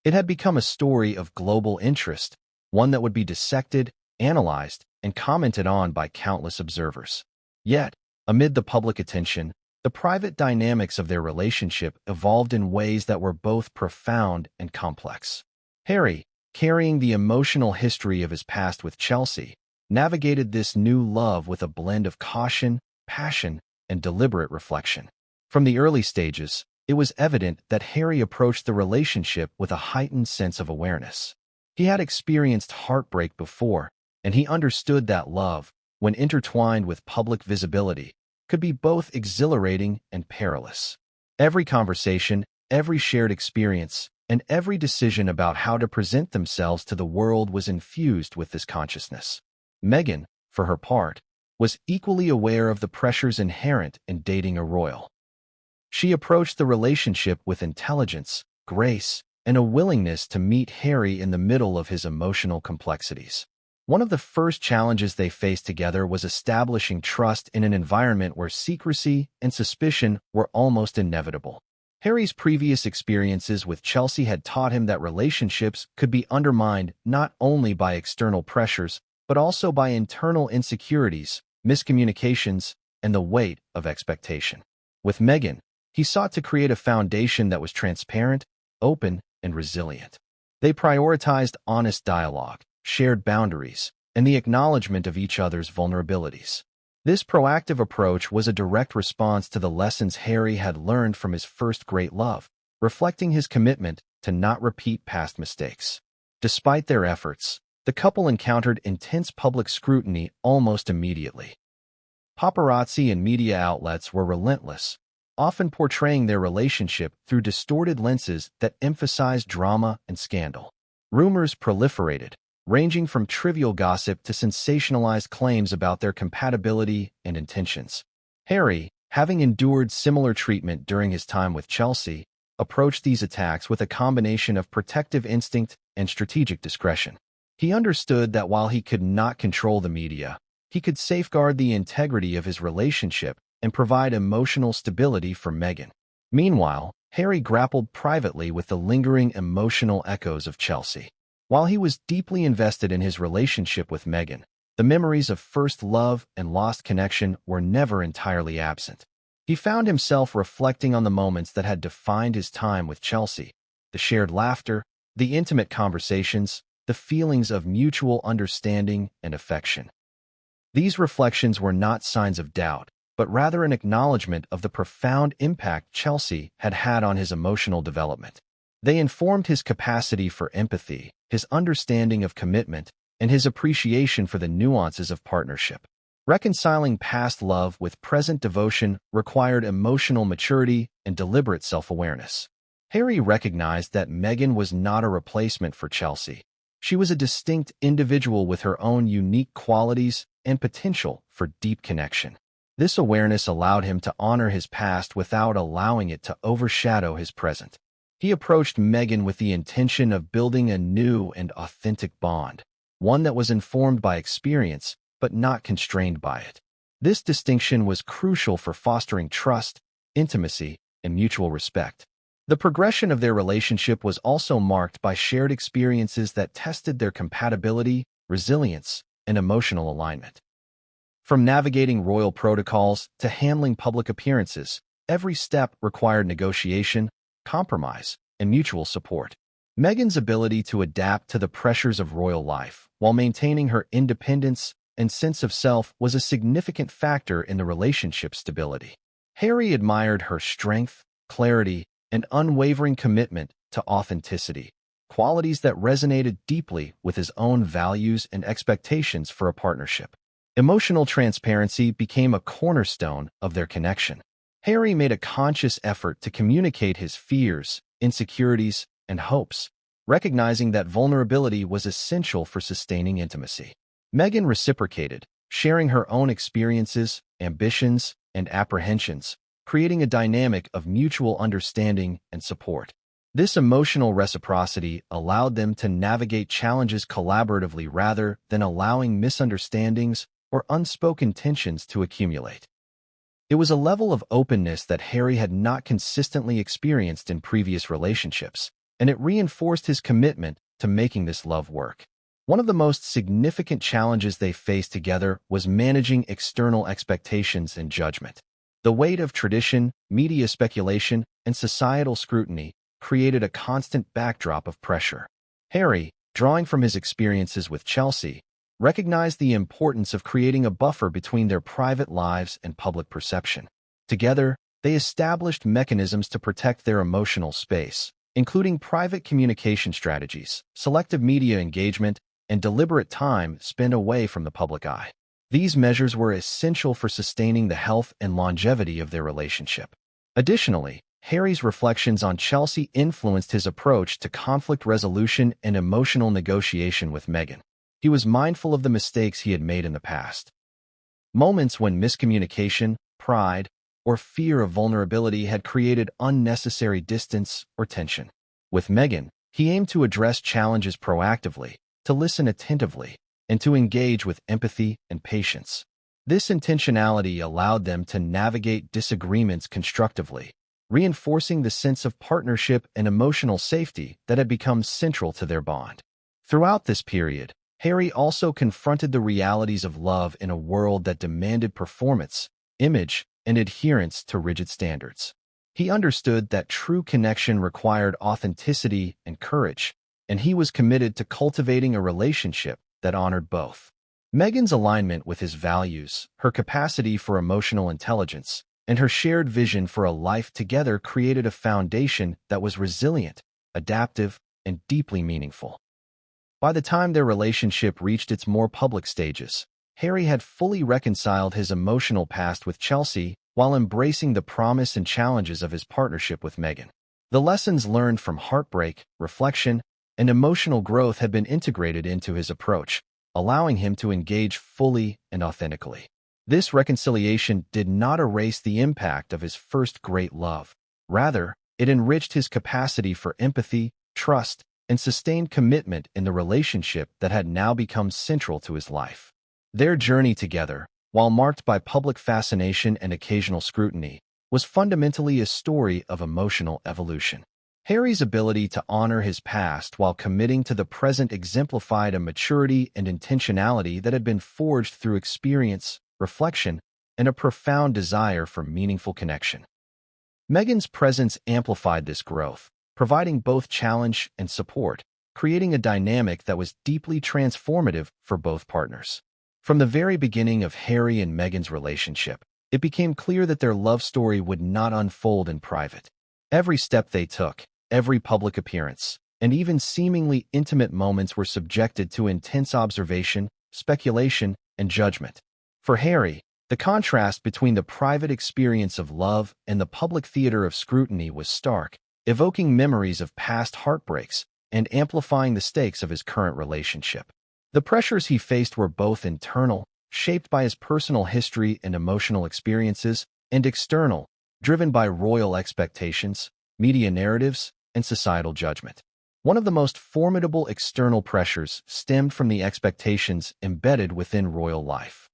It had become a story of global interest, one that would be dissected, analyzed, and commented on by countless observers. Yet, amid the public attention, the private dynamics of their relationship evolved in ways that were both profound and complex. Harry, carrying the emotional history of his past with Chelsy, navigated this new love with a blend of caution, passion, and deliberate reflection. From the early stages, it was evident that Harry approached the relationship with a heightened sense of awareness. He had experienced heartbreak before, and he understood that love, when intertwined with public visibility, could be both exhilarating and perilous. Every conversation, every shared experience, and every decision about how to present themselves to the world was infused with this consciousness. Meghan, for her part, was equally aware of the pressures inherent in dating a royal. She approached the relationship with intelligence, grace, and a willingness to meet Harry in the middle of his emotional complexities. One of the first challenges they faced together was establishing trust in an environment where secrecy and suspicion were almost inevitable. Harry's previous experiences with Chelsy had taught him that relationships could be undermined not only by external pressures, but also by internal insecurities, miscommunications, and the weight of expectation. With Meghan, he sought to create a foundation that was transparent, open, and resilient. They prioritized honest dialogue, shared boundaries, and the acknowledgement of each other's vulnerabilities. This proactive approach was a direct response to the lessons Harry had learned from his first great love, reflecting his commitment to not repeat past mistakes. Despite their efforts, the couple encountered intense public scrutiny almost immediately. Paparazzi and media outlets were relentless, often portraying their relationship through distorted lenses that emphasized drama and scandal. Rumors proliferated, ranging from trivial gossip to sensationalized claims about their compatibility and intentions. Harry, having endured similar treatment during his time with Chelsy, approached these attacks with a combination of protective instinct and strategic discretion. He understood that while he could not control the media, he could safeguard the integrity of his relationship and provide emotional stability for Meghan. Meanwhile, Harry grappled privately with the lingering emotional echoes of Chelsy. While he was deeply invested in his relationship with Meghan, the memories of first love and lost connection were never entirely absent. He found himself reflecting on the moments that had defined his time with Chelsy, the shared laughter, the intimate conversations, the feelings of mutual understanding and affection. These reflections were not signs of doubt, but rather an acknowledgement of the profound impact Chelsy had had on his emotional development. They informed his capacity for empathy, his understanding of commitment, and his appreciation for the nuances of partnership. Reconciling past love with present devotion required emotional maturity and deliberate self-awareness. Harry recognized that Meghan was not a replacement for Chelsy. She was a distinct individual with her own unique qualities and potential for deep connection. This awareness allowed him to honor his past without allowing it to overshadow his present. He approached Meghan with the intention of building a new and authentic bond, one that was informed by experience but not constrained by it. This distinction was crucial for fostering trust, intimacy, and mutual respect. The progression of their relationship was also marked by shared experiences that tested their compatibility, resilience, and emotional alignment. From navigating royal protocols to handling public appearances, every step required negotiation, compromise, and mutual support. Meghan's ability to adapt to the pressures of royal life while maintaining her independence and sense of self was a significant factor in the relationship's stability. Harry admired her strength, clarity, and unwavering commitment to authenticity, qualities that resonated deeply with his own values and expectations for a partnership. Emotional transparency became a cornerstone of their connection. Harry made a conscious effort to communicate his fears, insecurities, and hopes, recognizing that vulnerability was essential for sustaining intimacy. Meghan reciprocated, sharing her own experiences, ambitions, and apprehensions, creating a dynamic of mutual understanding and support. This emotional reciprocity allowed them to navigate challenges collaboratively rather than allowing misunderstandings or unspoken tensions to accumulate. It was a level of openness that Harry had not consistently experienced in previous relationships, and it reinforced his commitment to making this love work. One of the most significant challenges they faced together was managing external expectations and judgment. The weight of tradition, media speculation, and societal scrutiny created a constant backdrop of pressure. Harry, drawing from his experiences with Chelsy, recognized the importance of creating a buffer between their private lives and public perception. Together, they established mechanisms to protect their emotional space, including private communication strategies, selective media engagement, and deliberate time spent away from the public eye. These measures were essential for sustaining the health and longevity of their relationship. Additionally, Harry's reflections on Chelsy influenced his approach to conflict resolution and emotional negotiation with Meghan. He was mindful of the mistakes he had made in the past. Moments when miscommunication, pride, or fear of vulnerability had created unnecessary distance or tension. With Meghan, he aimed to address challenges proactively, to listen attentively, and to engage with empathy and patience. This intentionality allowed them to navigate disagreements constructively, reinforcing the sense of partnership and emotional safety that had become central to their bond. Throughout this period, Harry also confronted the realities of love in a world that demanded performance, image, and adherence to rigid standards. He understood that true connection required authenticity and courage, and he was committed to cultivating a relationship that honored both. Meghan's alignment with his values, her capacity for emotional intelligence, and her shared vision for a life together created a foundation that was resilient, adaptive, and deeply meaningful. By the time their relationship reached its more public stages, Harry had fully reconciled his emotional past with Chelsy while embracing the promise and challenges of his partnership with Meghan. The lessons learned from heartbreak, reflection, and emotional growth had been integrated into his approach, allowing him to engage fully and authentically. This reconciliation did not erase the impact of his first great love. Rather, it enriched his capacity for empathy, trust, and sustained commitment in the relationship that had now become central to his life. Their journey together, while marked by public fascination and occasional scrutiny, was fundamentally a story of emotional evolution. Harry's ability to honor his past while committing to the present exemplified a maturity and intentionality that had been forged through experience, reflection, and a profound desire for meaningful connection. Meghan's presence amplified this growth, providing both challenge and support, creating a dynamic that was deeply transformative for both partners. From the very beginning of Harry and Meghan's relationship, it became clear that their love story would not unfold in private. Every step they took, every public appearance, and even seemingly intimate moments were subjected to intense observation, speculation, and judgment. For Harry, the contrast between the private experience of love and the public theater of scrutiny was stark, evoking memories of past heartbreaks and amplifying the stakes of his current relationship. The pressures he faced were both internal, shaped by his personal history and emotional experiences, and external, driven by royal expectations, media narratives, and societal judgment. One of the most formidable external pressures stemmed from the expectations embedded within royal life.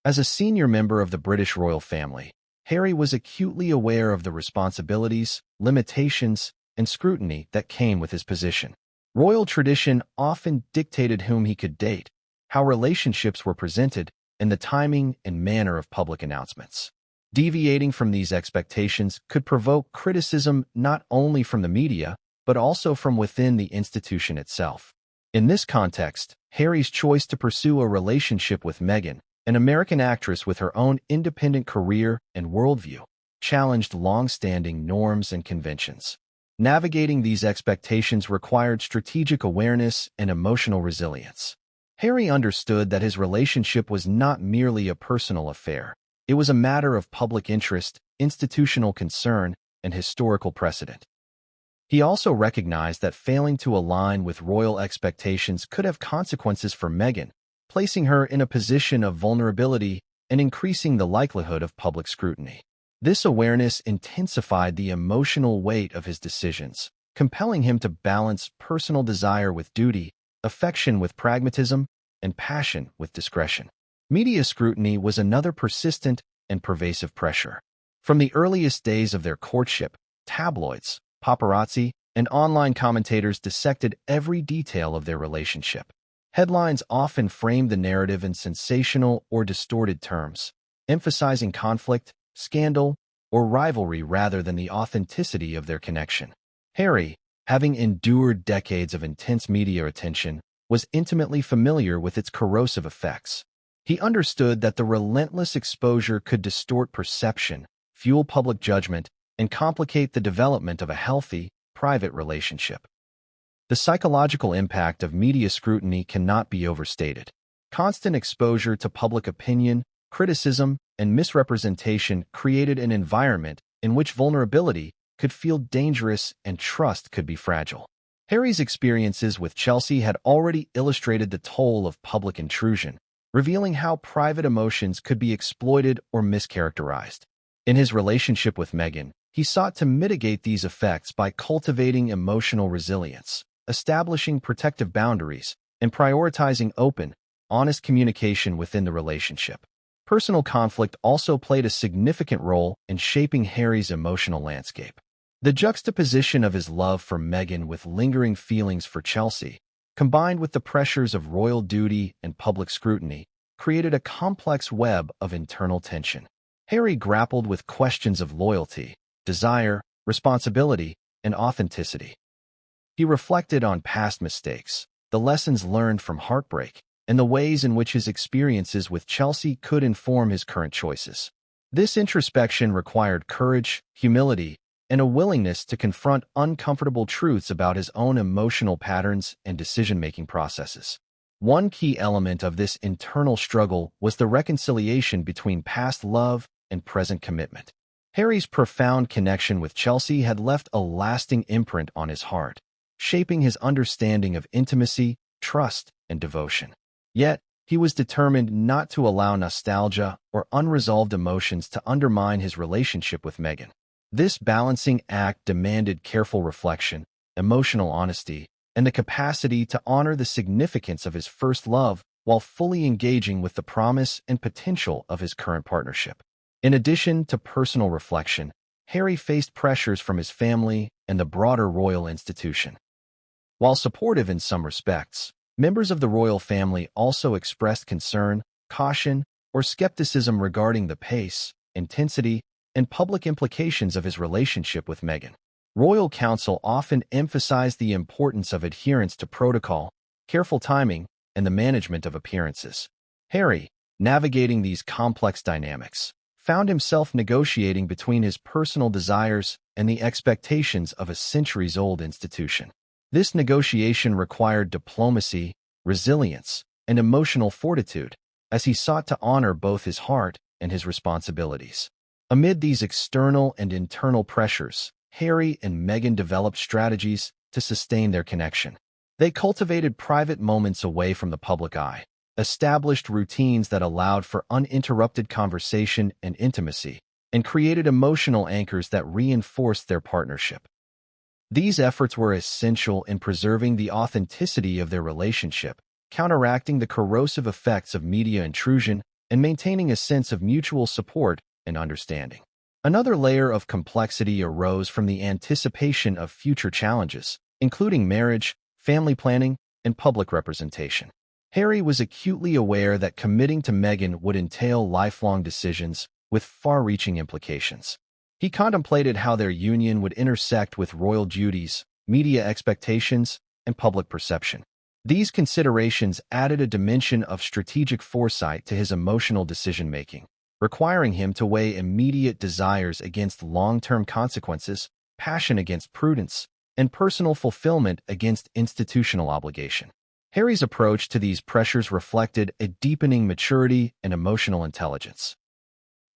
As a senior member of the British royal family, Harry was acutely aware of the responsibilities, limitations, and scrutiny that came with his position. Royal tradition often dictated whom he could date, how relationships were presented, and the timing and manner of public announcements. Deviating from these expectations could provoke criticism not only from the media, but also from within the institution itself. In this context, Harry's choice to pursue a relationship with Meghan, an American actress with her own independent career and worldview, challenged long-standing norms and conventions. Navigating these expectations required strategic awareness and emotional resilience. Harry understood that his relationship was not merely a personal affair. It was a matter of public interest, institutional concern, and historical precedent. He also recognized that failing to align with royal expectations could have consequences for Meghan, placing her in a position of vulnerability and increasing the likelihood of public scrutiny. This awareness intensified the emotional weight of his decisions, compelling him to balance personal desire with duty, affection with pragmatism, and passion with discretion. Media scrutiny was another persistent and pervasive pressure. From the earliest days of their courtship, tabloids, paparazzi, and online commentators dissected every detail of their relationship. Headlines often framed the narrative in sensational or distorted terms, emphasizing conflict, scandal, or rivalry rather than the authenticity of their connection. Harry, having endured decades of intense media attention, was intimately familiar with its corrosive effects. He understood that the relentless exposure could distort perception, fuel public judgment, and complicate the development of a healthy, private relationship. The psychological impact of media scrutiny cannot be overstated. Constant exposure to public opinion, criticism, and misrepresentation created an environment in which vulnerability could feel dangerous and trust could be fragile. Harry's experiences with Chelsy had already illustrated the toll of public intrusion, revealing how private emotions could be exploited or mischaracterized. In his relationship with Meghan, he sought to mitigate these effects by cultivating emotional resilience, establishing protective boundaries, and prioritizing open, honest communication within the relationship. Personal conflict also played a significant role in shaping Harry's emotional landscape. The juxtaposition of his love for Meghan with lingering feelings for Chelsy, combined with the pressures of royal duty and public scrutiny, created a complex web of internal tension. Harry grappled with questions of loyalty, desire, responsibility, and authenticity. He reflected on past mistakes, the lessons learned from heartbreak, and the ways in which his experiences with Chelsy could inform his current choices. This introspection required courage, humility, and a willingness to confront uncomfortable truths about his own emotional patterns and decision-making processes. One key element of this internal struggle was the reconciliation between past love and present commitment. Harry's profound connection with Chelsy had left a lasting imprint on his heart, shaping his understanding of intimacy, trust, and devotion. Yet, he was determined not to allow nostalgia or unresolved emotions to undermine his relationship with Meghan. This balancing act demanded careful reflection, emotional honesty, and the capacity to honor the significance of his first love while fully engaging with the promise and potential of his current partnership. In addition to personal reflection, Harry faced pressures from his family and the broader royal institution. While supportive in some respects, members of the royal family also expressed concern, caution, or skepticism regarding the pace, intensity, and public implications of his relationship with Meghan. Royal counsel often emphasized the importance of adherence to protocol, careful timing, and the management of appearances. Harry, navigating these complex dynamics, found himself negotiating between his personal desires and the expectations of a centuries-old institution. This negotiation required diplomacy, resilience, and emotional fortitude, as he sought to honor both his heart and his responsibilities. Amid these external and internal pressures, Harry and Meghan developed strategies to sustain their connection. They cultivated private moments away from the public eye, established routines that allowed for uninterrupted conversation and intimacy, and created emotional anchors that reinforced their partnership. These efforts were essential in preserving the authenticity of their relationship, counteracting the corrosive effects of media intrusion, and maintaining a sense of mutual support and understanding. Another layer of complexity arose from the anticipation of future challenges, including marriage, family planning, and public representation. Harry was acutely aware that committing to Meghan would entail lifelong decisions with far-reaching implications. He contemplated how their union would intersect with royal duties, media expectations, and public perception. These considerations added a dimension of strategic foresight to his emotional decision-making, requiring him to weigh immediate desires against long-term consequences, passion against prudence, and personal fulfillment against institutional obligation. Harry's approach to these pressures reflected a deepening maturity and emotional intelligence.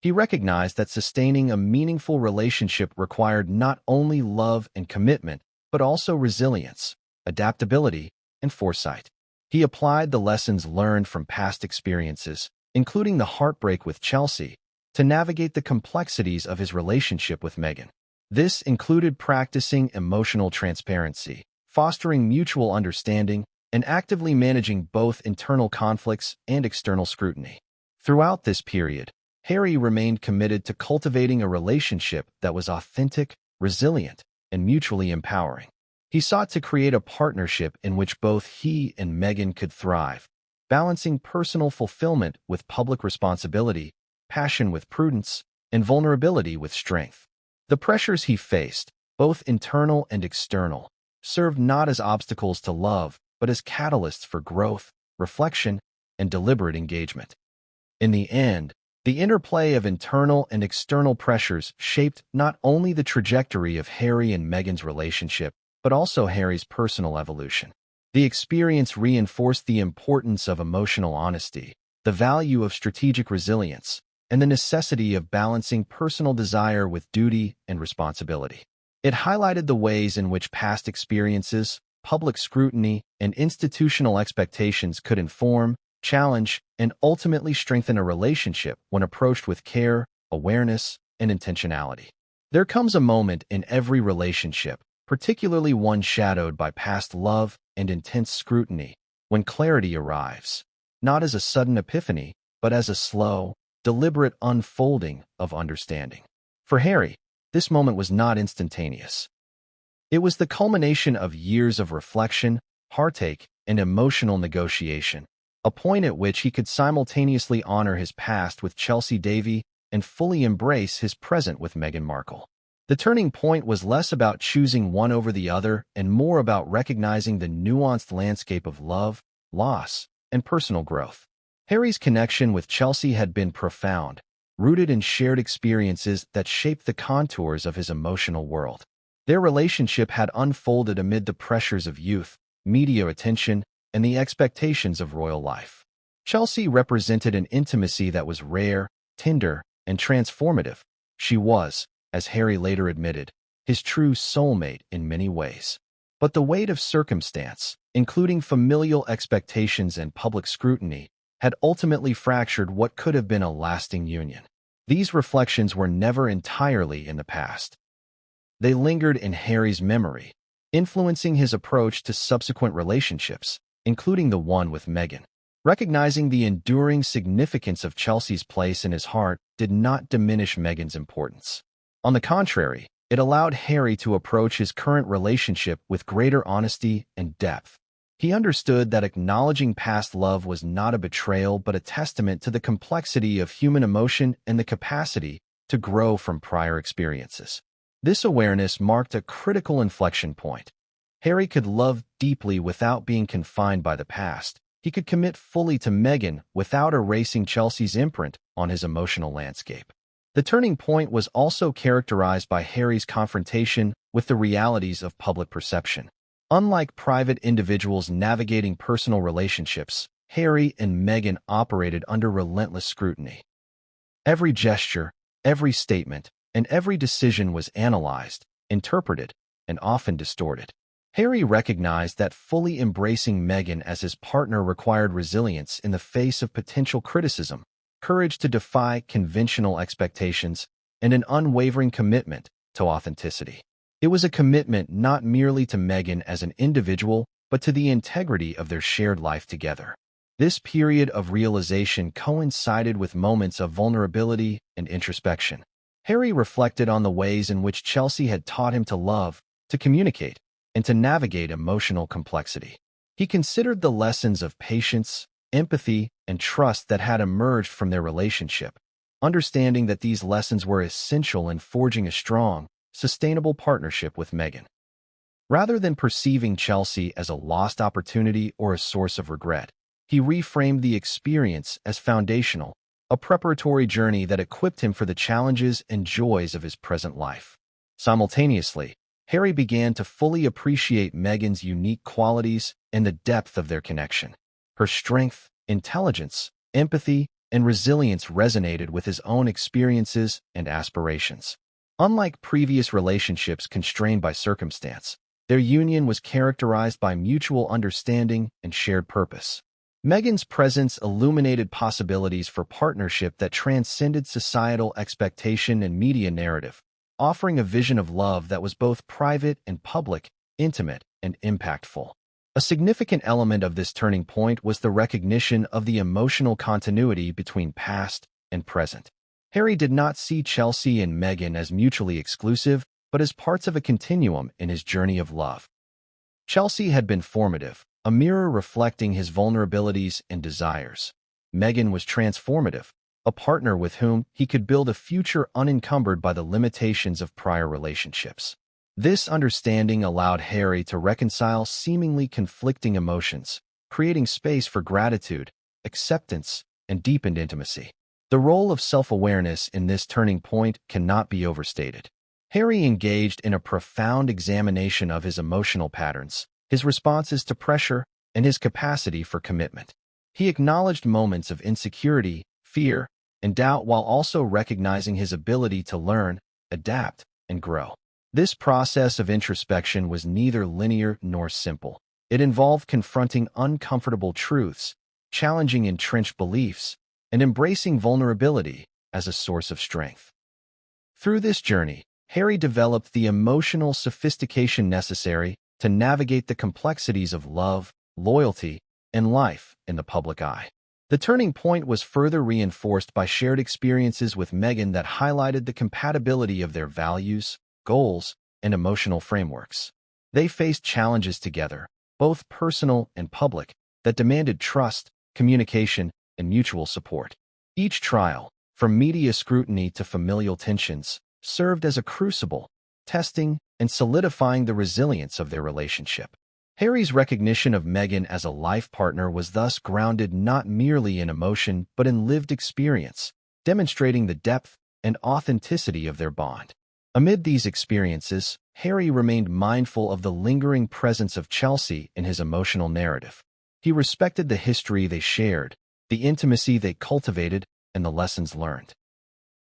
He recognized that sustaining a meaningful relationship required not only love and commitment, but also resilience, adaptability, and foresight. He applied the lessons learned from past experiences, including the heartbreak with Chelsy, to navigate the complexities of his relationship with Meghan. This included practicing emotional transparency, fostering mutual understanding, and actively managing both internal conflicts and external scrutiny. Throughout this period, Harry remained committed to cultivating a relationship that was authentic, resilient, and mutually empowering. He sought to create a partnership in which both he and Meghan could thrive, balancing personal fulfillment with public responsibility, passion with prudence, and vulnerability with strength. The pressures he faced, both internal and external, served not as obstacles to love, but as catalysts for growth, reflection, and deliberate engagement. In the end, the interplay of internal and external pressures shaped not only the trajectory of Harry and Meghan's relationship, but also Harry's personal evolution. The experience reinforced the importance of emotional honesty, the value of strategic resilience, and the necessity of balancing personal desire with duty and responsibility. It highlighted the ways in which past experiences, public scrutiny, and institutional expectations could inform, challenge, and ultimately strengthen a relationship when approached with care, awareness, and intentionality. There comes a moment in every relationship, particularly one shadowed by past love and intense scrutiny, when clarity arrives, not as a sudden epiphany, but as a slow, deliberate unfolding of understanding. For Harry, this moment was not instantaneous. It was the culmination of years of reflection, heartache, and emotional negotiation, a point at which he could simultaneously honor his past with Chelsy Davy and fully embrace his present with Meghan Markle. The turning point was less about choosing one over the other and more about recognizing the nuanced landscape of love, loss, and personal growth. Harry's connection with Chelsy had been profound, rooted in shared experiences that shaped the contours of his emotional world. Their relationship had unfolded amid the pressures of youth, media attention, and the expectations of royal life. Chelsy represented an intimacy that was rare, tender, and transformative. She was, as Harry later admitted, his true soulmate in many ways. But the weight of circumstance, including familial expectations and public scrutiny, had ultimately fractured what could have been a lasting union. These reflections were never entirely in the past. They lingered in Harry's memory, influencing his approach to subsequent relationships, including the one with Meghan. Recognizing the enduring significance of Chelsy's place in his heart did not diminish Meghan's importance. On the contrary, it allowed Harry to approach his current relationship with greater honesty and depth. He understood that acknowledging past love was not a betrayal but a testament to the complexity of human emotion and the capacity to grow from prior experiences. This awareness marked a critical inflection point. Harry could love deeply without being confined by the past. He could commit fully to Meghan without erasing Chelsy's imprint on his emotional landscape. The turning point was also characterized by Harry's confrontation with the realities of public perception. Unlike private individuals navigating personal relationships, Harry and Meghan operated under relentless scrutiny. Every gesture, every statement, and every decision was analyzed, interpreted, and often distorted. Harry recognized that fully embracing Meghan as his partner required resilience in the face of potential criticism, courage to defy conventional expectations, and an unwavering commitment to authenticity. It was a commitment not merely to Meghan as an individual, but to the integrity of their shared life together. This period of realization coincided with moments of vulnerability and introspection. Harry reflected on the ways in which Chelsy had taught him to love, to communicate, and to navigate emotional complexity. He considered the lessons of patience, empathy, and trust that had emerged from their relationship, understanding that these lessons were essential in forging a strong, sustainable partnership with Meghan. Rather than perceiving Chelsy as a lost opportunity or a source of regret, he reframed the experience as foundational, a preparatory journey that equipped him for the challenges and joys of his present life. Simultaneously, Harry began to fully appreciate Meghan's unique qualities and the depth of their connection. Her strength, intelligence, empathy, and resilience resonated with his own experiences and aspirations. Unlike previous relationships constrained by circumstance, their union was characterized by mutual understanding and shared purpose. Meghan's presence illuminated possibilities for partnership that transcended societal expectation and media narrative, offering a vision of love that was both private and public, intimate and impactful. A significant element of this turning point was the recognition of the emotional continuity between past and present. Harry did not see Chelsy and Meghan as mutually exclusive, but as parts of a continuum in his journey of love. Chelsy had been formative, a mirror reflecting his vulnerabilities and desires. Meghan was transformative, a partner with whom he could build a future unencumbered by the limitations of prior relationships. This understanding allowed Harry to reconcile seemingly conflicting emotions, creating space for gratitude, acceptance, and deepened intimacy. The role of self-awareness in this turning point cannot be overstated. Harry engaged in a profound examination of his emotional patterns, his responses to pressure, and his capacity for commitment. He acknowledged moments of insecurity, fear, and doubt while also recognizing his ability to learn, adapt, and grow. This process of introspection was neither linear nor simple. It involved confronting uncomfortable truths, challenging entrenched beliefs, and embracing vulnerability as a source of strength. Through this journey, Harry developed the emotional sophistication necessary to navigate the complexities of love, loyalty, and life in the public eye. The turning point was further reinforced by shared experiences with Meghan that highlighted the compatibility of their values, goals, and emotional frameworks. They faced challenges together, both personal and public, that demanded trust, communication, and mutual support. Each trial, from media scrutiny to familial tensions, served as a crucible, testing and solidifying the resilience of their relationship. Harry's recognition of Meghan as a life partner was thus grounded not merely in emotion but in lived experience, demonstrating the depth and authenticity of their bond. Amid these experiences, Harry remained mindful of the lingering presence of Chelsy in his emotional narrative. He respected the history they shared, the intimacy they cultivated, and the lessons learned.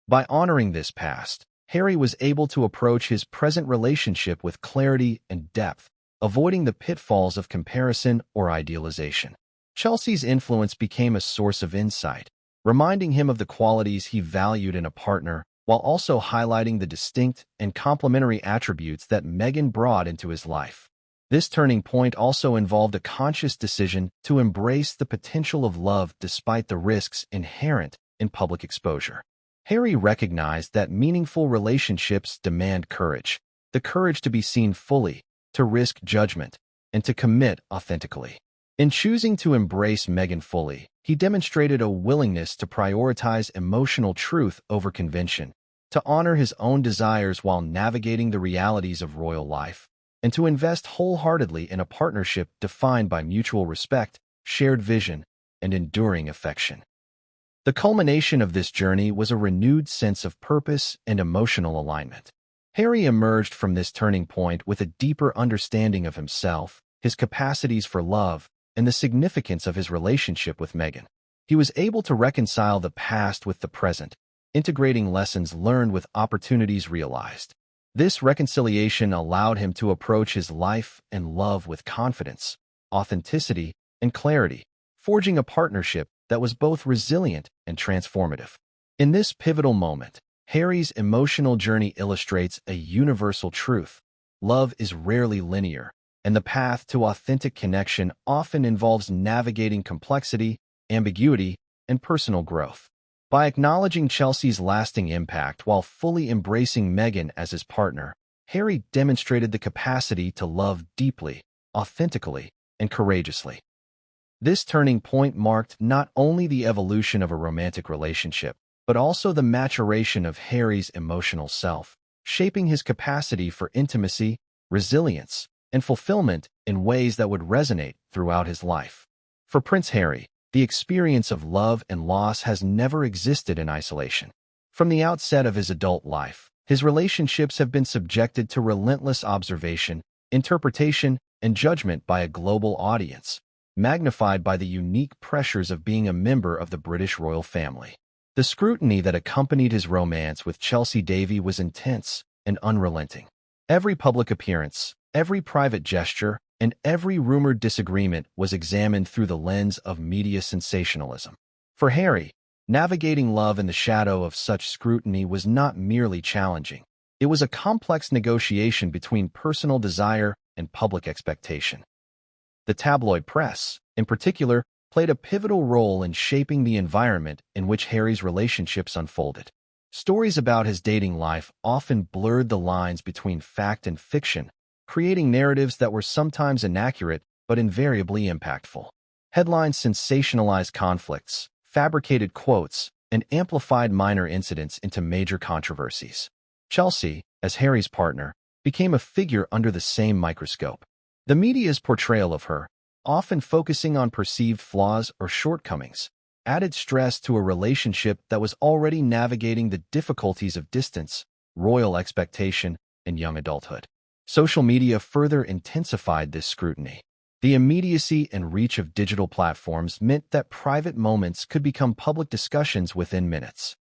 By honoring this past, Harry was able to approach his present relationship with clarity and depth, avoiding the pitfalls of comparison or idealization. Chelsy's influence became a source of insight, reminding him of the qualities he valued in a partner, while also highlighting the distinct and complementary attributes that Meghan brought into his life. This turning point also involved a conscious decision to embrace the potential of love despite the risks inherent in public exposure. Harry recognized that meaningful relationships demand courage, the courage to be seen fully, to risk judgment, and to commit authentically. In choosing to embrace Meghan fully, he demonstrated a willingness to prioritize emotional truth over convention, to honor his own desires while navigating the realities of royal life, and to invest wholeheartedly in a partnership defined by mutual respect, shared vision, and enduring affection. The culmination of this journey was a renewed sense of purpose and emotional alignment. Harry emerged from this turning point with a deeper understanding of himself, his capacities for love, and the significance of his relationship with Meghan. He was able to reconcile the past with the present, integrating lessons learned with opportunities realized. This reconciliation allowed him to approach his life and love with confidence, authenticity, and clarity, forging a partnership that was both resilient and transformative. In this pivotal moment, Harry's emotional journey illustrates a universal truth. Love is rarely linear, and the path to authentic connection often involves navigating complexity, ambiguity, and personal growth. By acknowledging Chelsy's lasting impact while fully embracing Meghan as his partner, Harry demonstrated the capacity to love deeply, authentically, and courageously. This turning point marked not only the evolution of a romantic relationship, but also the maturation of Harry's emotional self, shaping his capacity for intimacy, resilience, and fulfillment in ways that would resonate throughout his life. For Prince Harry, the experience of love and loss has never existed in isolation. From the outset of his adult life, his relationships have been subjected to relentless observation, interpretation, and judgment by a global audience, magnified by the unique pressures of being a member of the British royal family. The scrutiny that accompanied his romance with Chelsy Davy was intense and unrelenting. Every public appearance, every private gesture, and every rumored disagreement was examined through the lens of media sensationalism. For Harry, navigating love in the shadow of such scrutiny was not merely challenging. It was a complex negotiation between personal desire and public expectation. The tabloid press, in particular, played a pivotal role in shaping the environment in which Harry's relationships unfolded. Stories about his dating life often blurred the lines between fact and fiction, creating narratives that were sometimes inaccurate but invariably impactful. Headlines sensationalized conflicts, fabricated quotes, and amplified minor incidents into major controversies. Chelsy, as Harry's partner, became a figure under the same microscope. The media's portrayal of her, often focusing on perceived flaws or shortcomings, added stress to a relationship that was already navigating the difficulties of distance, royal expectation, and young adulthood. Social media further intensified this scrutiny. The immediacy and reach of digital platforms meant that private moments could become public discussions within minutes.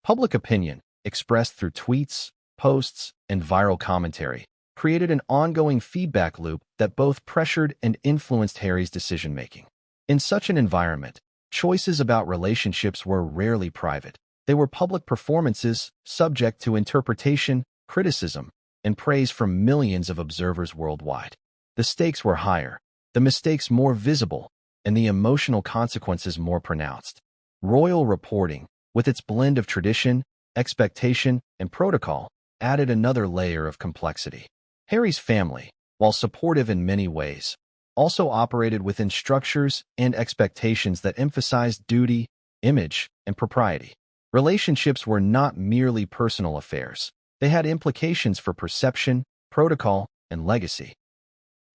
Public opinion, expressed through tweets, posts, and viral commentary created an ongoing feedback loop that both pressured and influenced Harry's decision-making. In such an environment, choices about relationships were rarely private. They were public performances, subject to interpretation, criticism, and praise from millions of observers worldwide. The stakes were higher, the mistakes more visible, and the emotional consequences more pronounced. Royal reporting, with its blend of tradition, expectation, and protocol, added another layer of complexity. Harry's family, while supportive in many ways, also operated within structures and expectations that emphasized duty, image, and propriety. Relationships were not merely personal affairs. They had implications for perception, protocol, and legacy.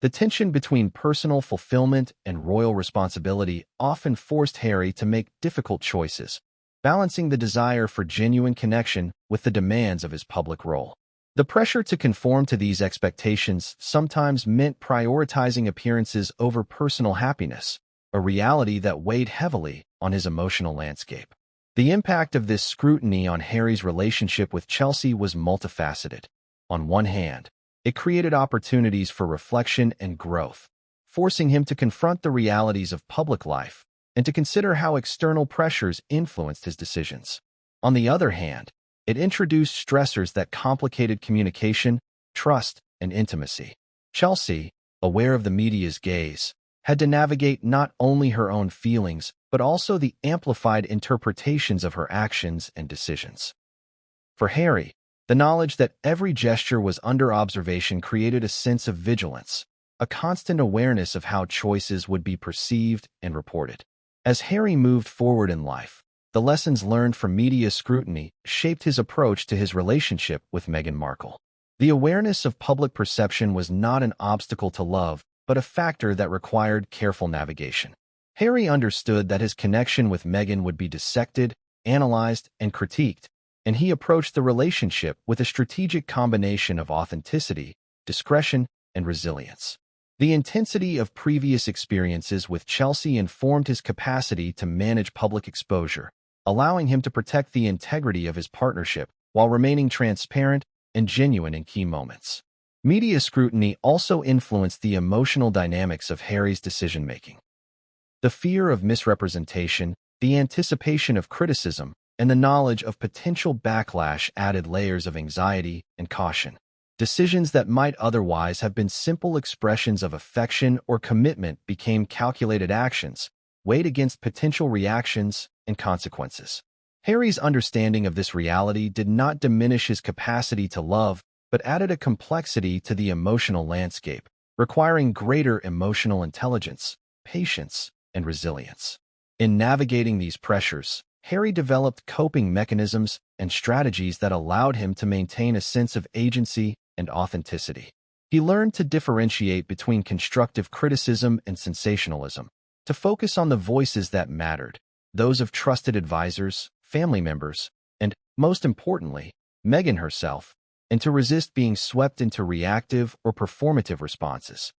The tension between personal fulfillment and royal responsibility often forced Harry to make difficult choices, balancing the desire for genuine connection with the demands of his public role. The pressure to conform to these expectations sometimes meant prioritizing appearances over personal happiness, a reality that weighed heavily on his emotional landscape. The impact of this scrutiny on Harry's relationship with Chelsy was multifaceted. On one hand, it created opportunities for reflection and growth, forcing him to confront the realities of public life and to consider how external pressures influenced his decisions. On the other hand, it introduced stressors that complicated communication, trust, and intimacy. Chelsy, aware of the media's gaze, had to navigate not only her own feelings, but also the amplified interpretations of her actions and decisions. For Harry, the knowledge that every gesture was under observation created a sense of vigilance, a constant awareness of how choices would be perceived and reported. As Harry moved forward in life, the lessons learned from media scrutiny shaped his approach to his relationship with Meghan Markle. The awareness of public perception was not an obstacle to love, but a factor that required careful navigation. Harry understood that his connection with Meghan would be dissected, analyzed, and critiqued, and he approached the relationship with a strategic combination of authenticity, discretion, and resilience. The intensity of previous experiences with Chelsy informed his capacity to manage public exposure, allowing him to protect the integrity of his partnership while remaining transparent and genuine in key moments. Media scrutiny also influenced the emotional dynamics of Harry's decision-making. The fear of misrepresentation, the anticipation of criticism, and the knowledge of potential backlash added layers of anxiety and caution. Decisions that might otherwise have been simple expressions of affection or commitment became calculated actions, weighed against potential reactions and consequences. Harry's understanding of this reality did not diminish his capacity to love, but added a complexity to the emotional landscape, requiring greater emotional intelligence, patience, and resilience. In navigating these pressures, Harry developed coping mechanisms and strategies that allowed him to maintain a sense of agency and authenticity. He learned to differentiate between constructive criticism and sensationalism, to focus on the voices that mattered, those of trusted advisors, family members, and, most importantly, Meghan herself, and to resist being swept into reactive or performative responses.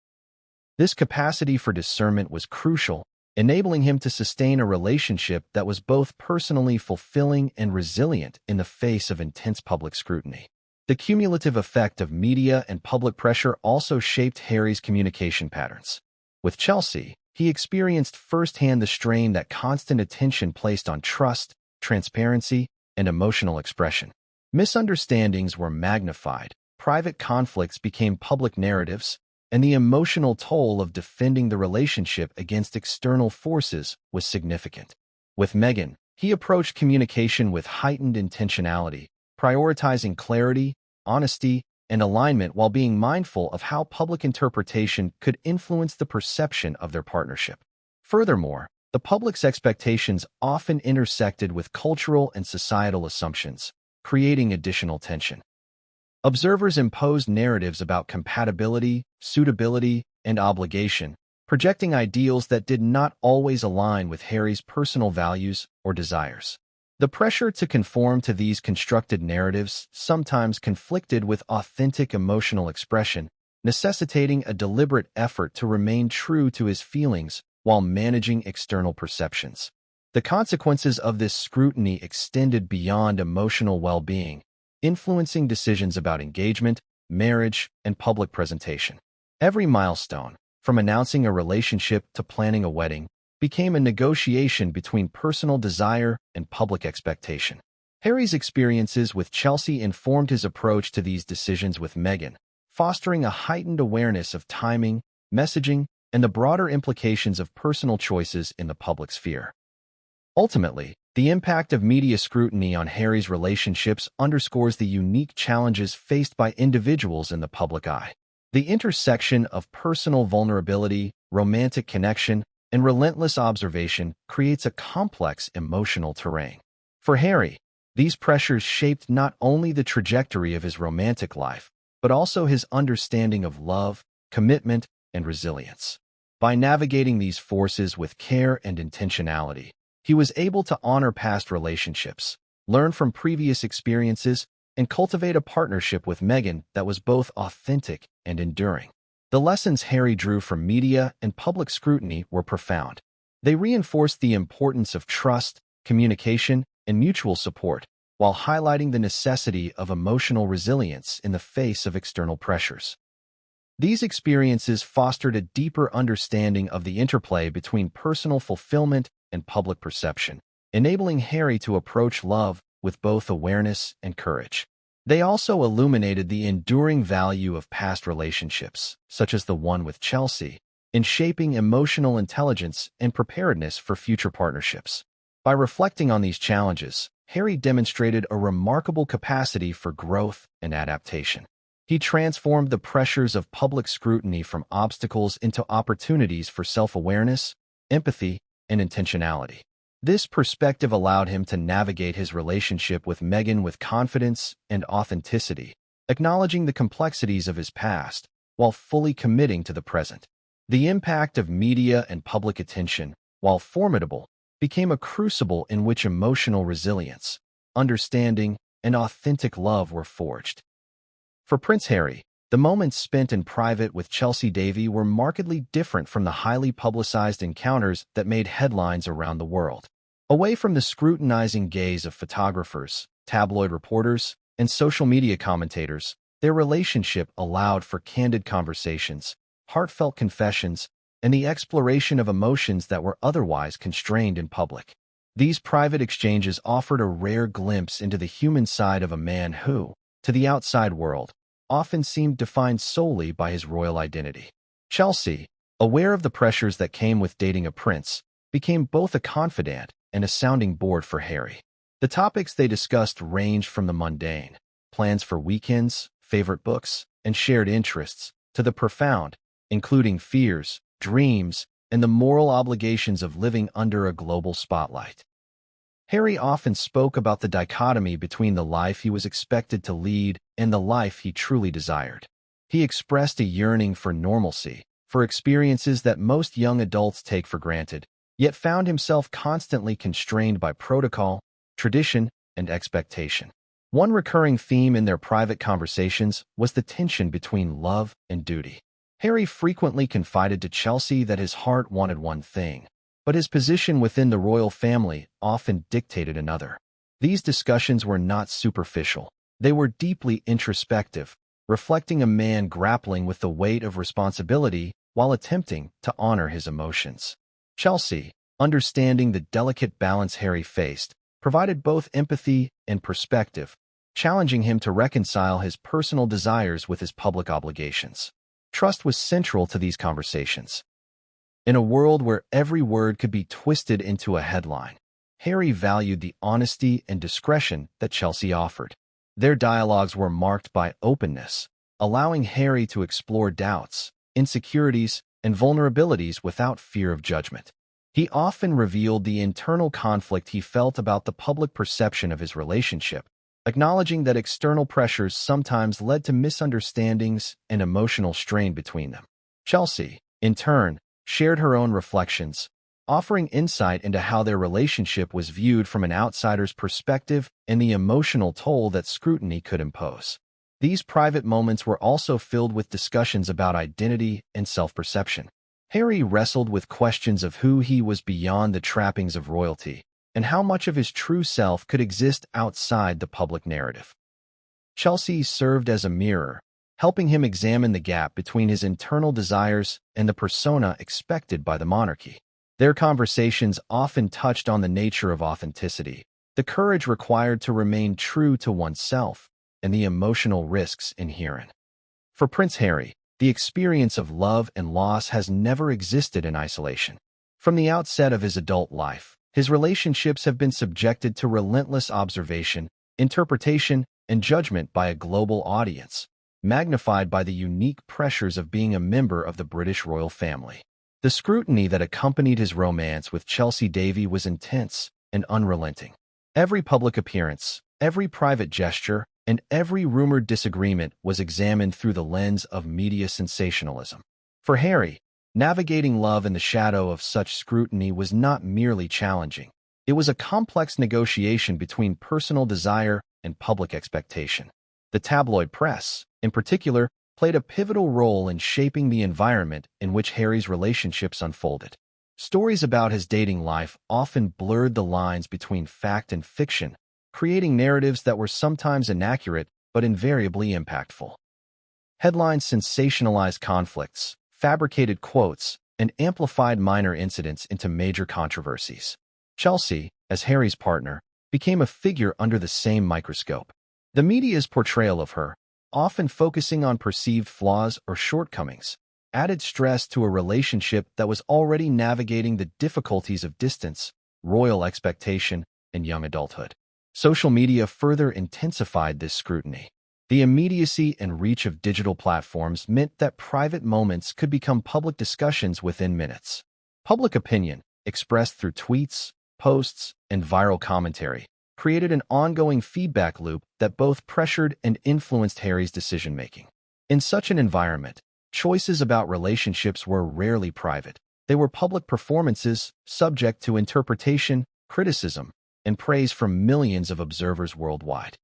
This capacity for discernment was crucial, enabling him to sustain a relationship that was both personally fulfilling and resilient in the face of intense public scrutiny. The cumulative effect of media and public pressure also shaped Harry's communication patterns. With Chelsy, he experienced firsthand the strain that constant attention placed on trust, transparency, and emotional expression. Misunderstandings were magnified, private conflicts became public narratives, and the emotional toll of defending the relationship against external forces was significant. With Meghan, he approached communication with heightened intentionality, prioritizing clarity, honesty, and alignment while being mindful of how public interpretation could influence the perception of their partnership. Furthermore, the public's expectations often intersected with cultural and societal assumptions, creating additional tension. Observers imposed narratives about compatibility, suitability, and obligation, projecting ideals that did not always align with Harry's personal values or desires. The pressure to conform to these constructed narratives sometimes conflicted with authentic emotional expression, necessitating a deliberate effort to remain true to his feelings while managing external perceptions. The consequences of this scrutiny extended beyond emotional well-being, influencing decisions about engagement, marriage, and public presentation. Every milestone, from announcing a relationship to planning a wedding, became a negotiation between personal desire and public expectation. Harry's experiences with Chelsy informed his approach to these decisions with Meghan, fostering a heightened awareness of timing, messaging, and the broader implications of personal choices in the public sphere. Ultimately, the impact of media scrutiny on Harry's relationships underscores the unique challenges faced by individuals in the public eye. The intersection of personal vulnerability, romantic connection, and relentless observation creates a complex emotional terrain. For Harry, these pressures shaped not only the trajectory of his romantic life, but also his understanding of love, commitment, and resilience. By navigating these forces with care and intentionality, he was able to honor past relationships, learn from previous experiences, and cultivate a partnership with Meghan that was both authentic and enduring. The lessons Harry drew from media and public scrutiny were profound. They reinforced the importance of trust, communication, and mutual support, while highlighting the necessity of emotional resilience in the face of external pressures. These experiences fostered a deeper understanding of the interplay between personal fulfillment and public perception, enabling Harry to approach love with both awareness and courage. They also illuminated the enduring value of past relationships, such as the one with Chelsy, in shaping emotional intelligence and preparedness for future partnerships. By reflecting on these challenges, Harry demonstrated a remarkable capacity for growth and adaptation. He transformed the pressures of public scrutiny from obstacles into opportunities for self-awareness, empathy, and intentionality. This perspective allowed him to navigate his relationship with Meghan with confidence and authenticity, acknowledging the complexities of his past while fully committing to the present. The impact of media and public attention, while formidable, became a crucible in which emotional resilience, understanding, and authentic love were forged. For Prince Harry, the moments spent in private with Chelsy Davy were markedly different from the highly publicized encounters that made headlines around the world. Away from the scrutinizing gaze of photographers, tabloid reporters, and social media commentators, their relationship allowed for candid conversations, heartfelt confessions, and the exploration of emotions that were otherwise constrained in public. These private exchanges offered a rare glimpse into the human side of a man who, to the outside world, often seemed defined solely by his royal identity. Chelsy, aware of the pressures that came with dating a prince, became both a confidant and a sounding board for Harry. The topics they discussed ranged from the mundane, plans for weekends, favorite books, and shared interests, to the profound, including fears, dreams, and the moral obligations of living under a global spotlight. Harry often spoke about the dichotomy between the life he was expected to lead and the life he truly desired. He expressed a yearning for normalcy, for experiences that most young adults take for granted, yet found himself constantly constrained by protocol, tradition, and expectation. One recurring theme in their private conversations was the tension between love and duty. Harry frequently confided to Chelsy that his heart wanted one thing, but his position within the royal family often dictated another. These discussions were not superficial. They were deeply introspective, reflecting a man grappling with the weight of responsibility while attempting to honor his emotions. Chelsy, understanding the delicate balance Harry faced, provided both empathy and perspective, challenging him to reconcile his personal desires with his public obligations. Trust was central to these conversations. In a world where every word could be twisted into a headline, Harry valued the honesty and discretion that Chelsy offered. Their dialogues were marked by openness, allowing Harry to explore doubts, insecurities, and vulnerabilities without fear of judgment. He often revealed the internal conflict he felt about the public perception of his relationship, acknowledging that external pressures sometimes led to misunderstandings and emotional strain between them. Chelsy, in turn, shared her own reflections, offering insight into how their relationship was viewed from an outsider's perspective and the emotional toll that scrutiny could impose. These private moments were also filled with discussions about identity and self-perception. Harry wrestled with questions of who he was beyond the trappings of royalty, and how much of his true self could exist outside the public narrative. Chelsy served as a mirror, helping him examine the gap between his internal desires and the persona expected by the monarchy. Their conversations often touched on the nature of authenticity, the courage required to remain true to oneself, and the emotional risks inherent. For Prince Harry, the experience of love and loss has never existed in isolation. From the outset of his adult life, his relationships have been subjected to relentless observation, interpretation, and judgment by a global audience, magnified by the unique pressures of being a member of the British royal family. The scrutiny that accompanied his romance with Chelsy Davy was intense and unrelenting. Every public appearance, every private gesture, and every rumored disagreement was examined through the lens of media sensationalism. For Harry, navigating love in the shadow of such scrutiny was not merely challenging. It was a complex negotiation between personal desire and public expectation. The tabloid press, in particular, played a pivotal role in shaping the environment in which Harry's relationships unfolded. Stories about his dating life often blurred the lines between fact and fiction, creating narratives that were sometimes inaccurate but invariably impactful. Headlines sensationalized conflicts, fabricated quotes, and amplified minor incidents into major controversies. Chelsy, as Harry's partner, became a figure under the same microscope. The media's portrayal of her, often focusing on perceived flaws or shortcomings, added stress to a relationship that was already navigating the difficulties of distance, royal expectation, and young adulthood. Social media further intensified this scrutiny. The immediacy and reach of digital platforms meant that private moments could become public discussions within minutes. Public opinion, expressed through tweets, posts, and viral commentary, created an ongoing feedback loop that both pressured and influenced Harry's decision-making. In such an environment, choices about relationships were rarely private. They were public performances, subject to interpretation, criticism, and praise from millions of observers worldwide.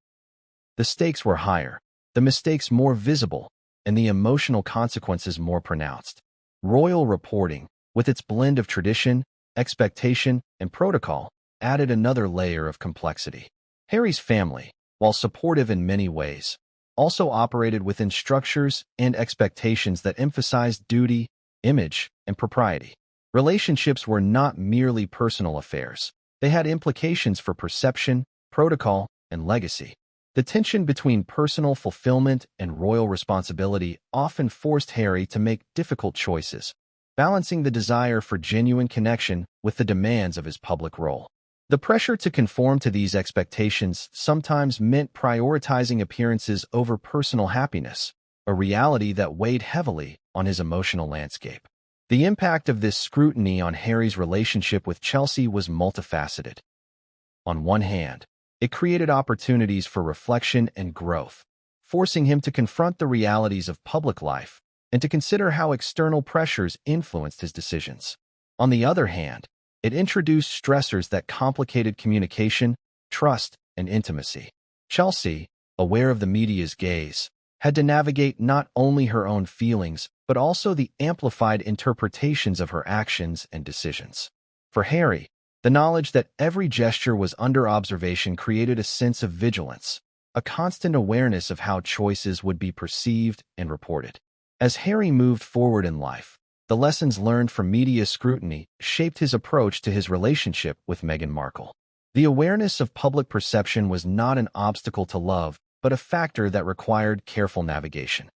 The stakes were higher, the mistakes more visible, and the emotional consequences more pronounced. Royal reporting, with its blend of tradition, expectation, and protocol, added another layer of complexity. Harry's family, while supportive in many ways, also operated within structures and expectations that emphasized duty, image, and propriety. Relationships were not merely personal affairs. They had implications for perception, protocol, and legacy. The tension between personal fulfillment and royal responsibility often forced Harry to make difficult choices, balancing the desire for genuine connection with the demands of his public role. The pressure to conform to these expectations sometimes meant prioritizing appearances over personal happiness, a reality that weighed heavily on his emotional landscape. The impact of this scrutiny on Harry's relationship with Chelsy was multifaceted. On one hand, it created opportunities for reflection and growth, forcing him to confront the realities of public life and to consider how external pressures influenced his decisions. On the other hand, it introduced stressors that complicated communication, trust, and intimacy. Chelsy, aware of the media's gaze, had to navigate not only her own feelings, but also the amplified interpretations of her actions and decisions. For Harry, the knowledge that every gesture was under observation created a sense of vigilance, a constant awareness of how choices would be perceived and reported. As Harry moved forward in life, the lessons learned from media scrutiny shaped his approach to his relationship with Meghan Markle. The awareness of public perception was not an obstacle to love, but a factor that required careful navigation.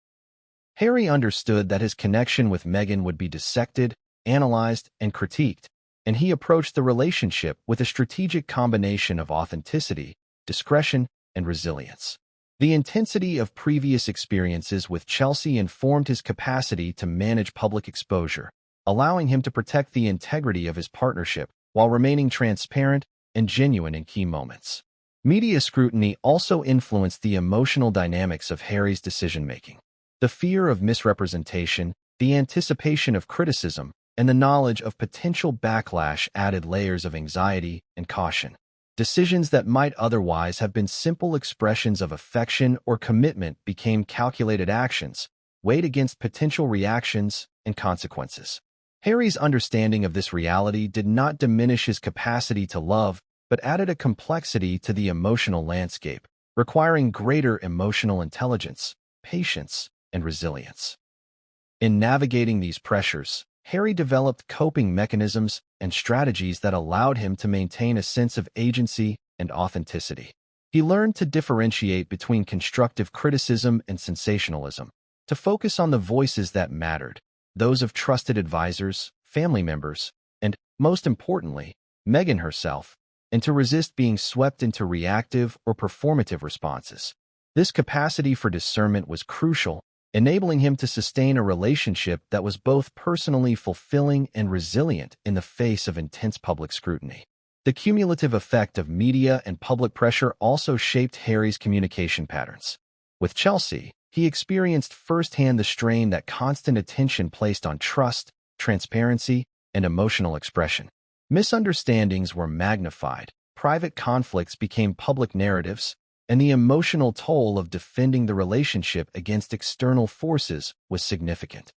Harry understood that his connection with Meghan would be dissected, analyzed, and critiqued, and he approached the relationship with a strategic combination of authenticity, discretion, and resilience. The intensity of previous experiences with Chelsy informed his capacity to manage public exposure, allowing him to protect the integrity of his partnership while remaining transparent and genuine in key moments. Media scrutiny also influenced the emotional dynamics of Harry's decision-making. The fear of misrepresentation, the anticipation of criticism, and the knowledge of potential backlash added layers of anxiety and caution. Decisions that might otherwise have been simple expressions of affection or commitment became calculated actions, weighed against potential reactions and consequences. Harry's understanding of this reality did not diminish his capacity to love, but added a complexity to the emotional landscape, requiring greater emotional intelligence, patience, and resilience. In navigating these pressures, Harry developed coping mechanisms and strategies that allowed him to maintain a sense of agency and authenticity. He learned to differentiate between constructive criticism and sensationalism, to focus on the voices that mattered, those of trusted advisors, family members, and, most importantly, Meghan herself, and to resist being swept into reactive or performative responses. This capacity for discernment was crucial, enabling him to sustain a relationship that was both personally fulfilling and resilient in the face of intense public scrutiny. The cumulative effect of media and public pressure also shaped Harry's communication patterns. With Chelsy, he experienced firsthand the strain that constant attention placed on trust, transparency, and emotional expression. Misunderstandings were magnified, private conflicts became public narratives, and the emotional toll of defending the relationship against external forces was significant.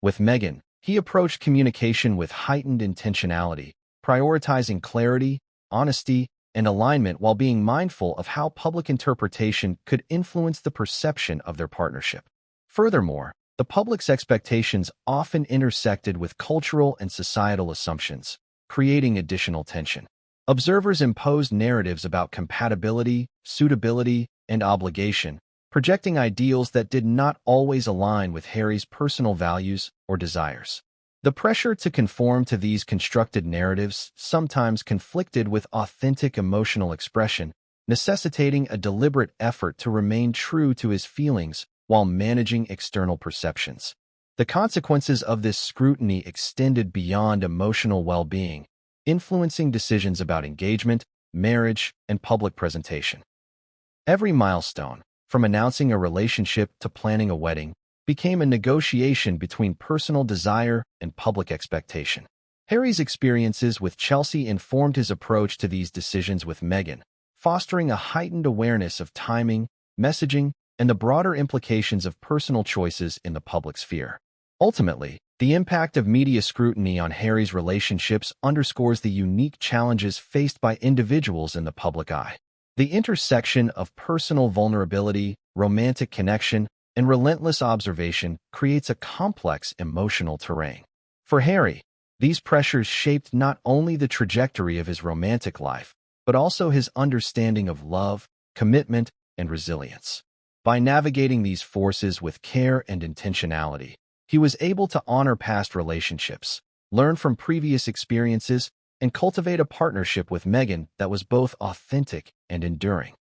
With Meghan, he approached communication with heightened intentionality, prioritizing clarity, honesty, and alignment while being mindful of how public interpretation could influence the perception of their partnership. Furthermore, the public's expectations often intersected with cultural and societal assumptions, creating additional tension. Observers imposed narratives about compatibility, suitability, and obligation, projecting ideals that did not always align with Harry's personal values or desires. The pressure to conform to these constructed narratives sometimes conflicted with authentic emotional expression, necessitating a deliberate effort to remain true to his feelings while managing external perceptions. The consequences of this scrutiny extended beyond emotional well-being, influencing decisions about engagement, marriage, and public presentation. Every milestone, from announcing a relationship to planning a wedding, became a negotiation between personal desire and public expectation. Harry's experiences with Chelsy informed his approach to these decisions with Meghan, fostering a heightened awareness of timing, messaging, and the broader implications of personal choices in the public sphere. Ultimately, the impact of media scrutiny on Harry's relationships underscores the unique challenges faced by individuals in the public eye. The intersection of personal vulnerability, romantic connection, and relentless observation creates a complex emotional terrain. For Harry, these pressures shaped not only the trajectory of his romantic life, but also his understanding of love, commitment, and resilience. By navigating these forces with care and intentionality, he was able to honor past relationships, learn from previous experiences, and cultivate a partnership with Meghan that was both authentic and enduring.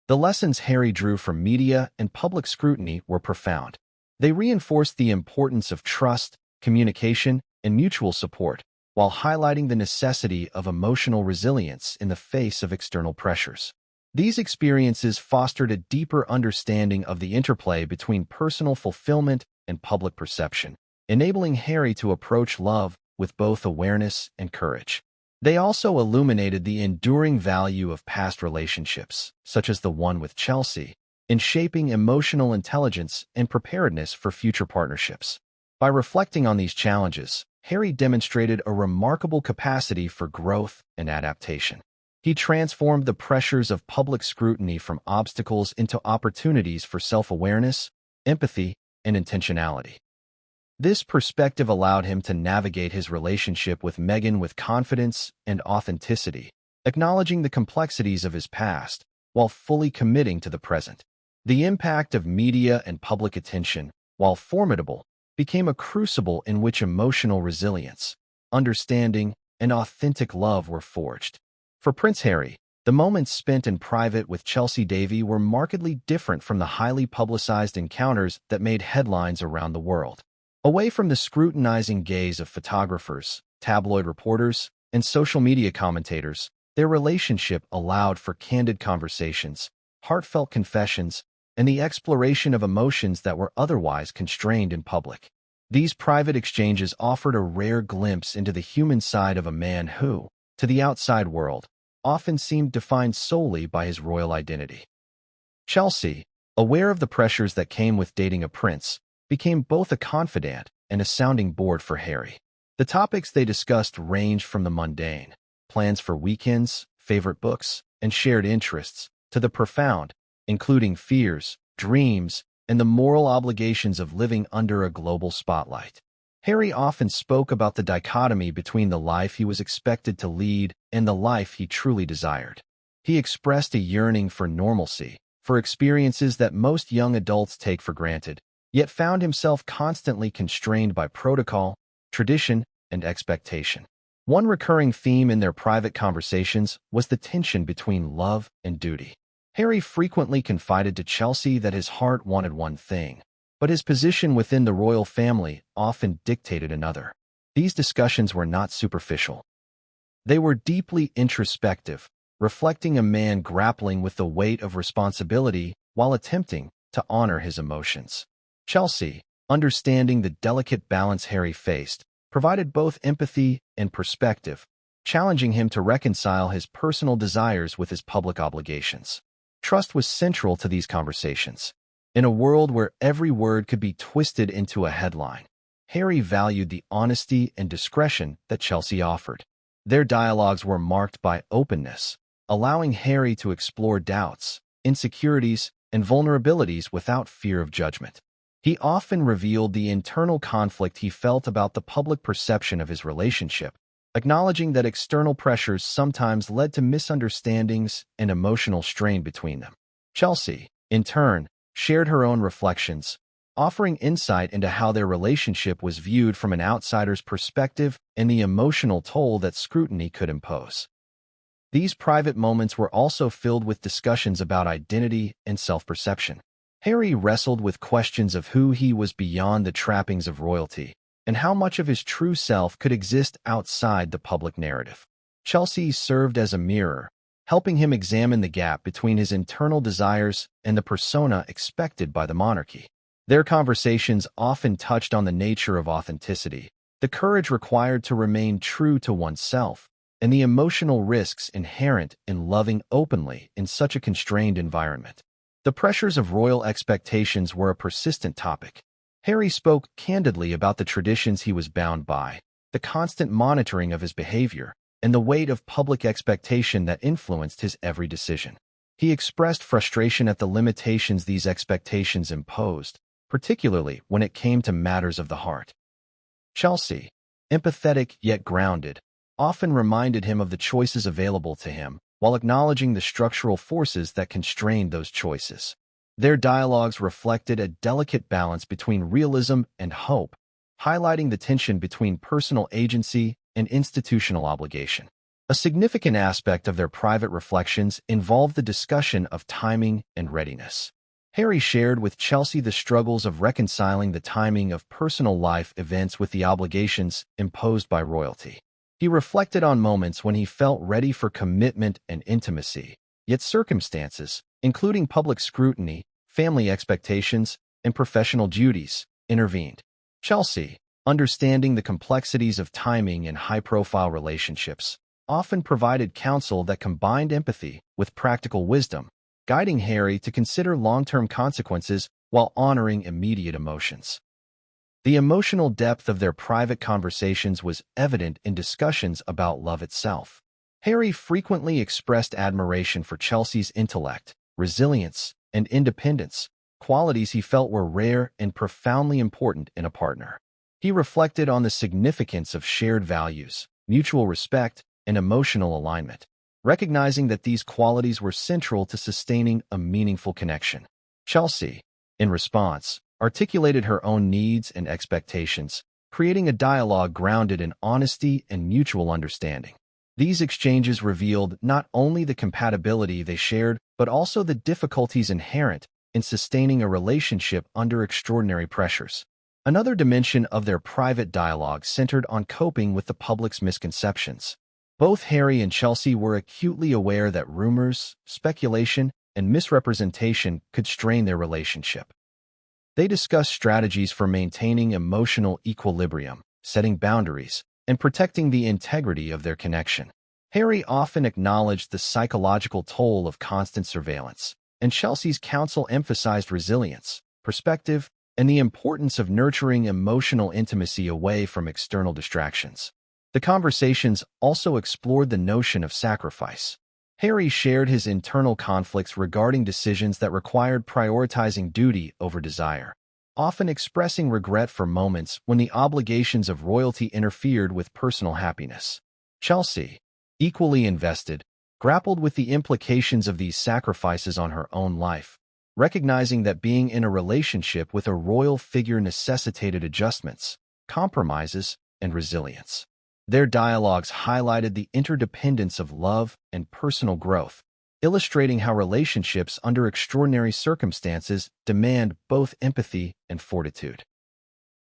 The lessons Harry drew from media and public scrutiny were profound. They reinforced the importance of trust, communication, and mutual support, while highlighting the necessity of emotional resilience in the face of external pressures. These experiences fostered a deeper understanding of the interplay between personal fulfillment and public perception, enabling Harry to approach love with both awareness and courage. They also illuminated the enduring value of past relationships, such as the one with Chelsy, in shaping emotional intelligence and preparedness for future partnerships. By reflecting on these challenges, Harry demonstrated a remarkable capacity for growth and adaptation. He transformed the pressures of public scrutiny from obstacles into opportunities for self-awareness, empathy, and intentionality. This perspective allowed him to navigate his relationship with Meghan with confidence and authenticity, acknowledging the complexities of his past while fully committing to the present. The impact of media and public attention, while formidable, became a crucible in which emotional resilience, understanding, and authentic love were forged. For Prince Harry, the moments spent in private with Chelsy Davy were markedly different from the highly publicized encounters that made headlines around the world. Away from the scrutinizing gaze of photographers, tabloid reporters, and social media commentators, their relationship allowed for candid conversations, heartfelt confessions, and the exploration of emotions that were otherwise constrained in public. These private exchanges offered a rare glimpse into the human side of a man who, to the outside world, often seemed defined solely by his royal identity. Chelsy, aware of the pressures that came with dating a prince, became both a confidant and a sounding board for Harry. The topics they discussed ranged from the mundane, plans for weekends, favorite books, and shared interests, to the profound, including fears, dreams, and the moral obligations of living under a global spotlight. Harry often spoke about the dichotomy between the life he was expected to lead and the life he truly desired. He expressed a yearning for normalcy, for experiences that most young adults take for granted, yet found himself constantly constrained by protocol, tradition, and expectation. One recurring theme in their private conversations was the tension between love and duty. Harry frequently confided to Chelsy that his heart wanted one thing, but his position within the royal family often dictated another. These discussions were not superficial. They were deeply introspective, reflecting a man grappling with the weight of responsibility while attempting to honor his emotions. Chelsy, understanding the delicate balance Harry faced, provided both empathy and perspective, challenging him to reconcile his personal desires with his public obligations. Trust was central to these conversations. In a world where every word could be twisted into a headline, Harry valued the honesty and discretion that Chelsy offered. Their dialogues were marked by openness, allowing Harry to explore doubts, insecurities, and vulnerabilities without fear of judgment. He often revealed the internal conflict he felt about the public perception of his relationship, acknowledging that external pressures sometimes led to misunderstandings and emotional strain between them. Chelsy, in turn, shared her own reflections, offering insight into how their relationship was viewed from an outsider's perspective and the emotional toll that scrutiny could impose. These private moments were also filled with discussions about identity and self-perception. Harry wrestled with questions of who he was beyond the trappings of royalty, and how much of his true self could exist outside the public narrative. Chelsy served as a mirror, helping him examine the gap between his internal desires and the persona expected by the monarchy. Their conversations often touched on the nature of authenticity, the courage required to remain true to oneself, and the emotional risks inherent in loving openly in such a constrained environment. The pressures of royal expectations were a persistent topic. Harry spoke candidly about the traditions he was bound by, the constant monitoring of his behavior, and the weight of public expectation that influenced his every decision. He expressed frustration at the limitations these expectations imposed, particularly when it came to matters of the heart. Chelsy, empathetic yet grounded, often reminded him of the choices available to him, while acknowledging the structural forces that constrained those choices. Their dialogues reflected a delicate balance between realism and hope, highlighting the tension between personal agency and institutional obligation. A significant aspect of their private reflections involved the discussion of timing and readiness. Harry shared with Chelsy the struggles of reconciling the timing of personal life events with the obligations imposed by royalty. He reflected on moments when he felt ready for commitment and intimacy, yet circumstances, including public scrutiny, family expectations, and professional duties, intervened. Chelsy, understanding the complexities of timing in high-profile relationships, often provided counsel that combined empathy with practical wisdom, guiding Harry to consider long-term consequences while honoring immediate emotions. The emotional depth of their private conversations was evident in discussions about love itself. Harry frequently expressed admiration for Chelsy's intellect, resilience, and independence, qualities he felt were rare and profoundly important in a partner. He reflected on the significance of shared values, mutual respect, and emotional alignment, recognizing that these qualities were central to sustaining a meaningful connection. Chelsy, in response, articulated her own needs and expectations, creating a dialogue grounded in honesty and mutual understanding. These exchanges revealed not only the compatibility they shared, but also the difficulties inherent in sustaining a relationship under extraordinary pressures. Another dimension of their private dialogue centered on coping with the public's misconceptions. Both Harry and Chelsy were acutely aware that rumors, speculation, and misrepresentation could strain their relationship. They discussed strategies for maintaining emotional equilibrium, setting boundaries, and protecting the integrity of their connection. Harry often acknowledged the psychological toll of constant surveillance, and Chelsy's counsel emphasized resilience, perspective, and the importance of nurturing emotional intimacy away from external distractions. The conversations also explored the notion of sacrifice. Harry shared his internal conflicts regarding decisions that required prioritizing duty over desire, often expressing regret for moments when the obligations of royalty interfered with personal happiness. Chelsy, equally invested, grappled with the implications of these sacrifices on her own life, recognizing that being in a relationship with a royal figure necessitated adjustments, compromises, and resilience. Their dialogues highlighted the interdependence of love and personal growth, illustrating how relationships under extraordinary circumstances demand both empathy and fortitude.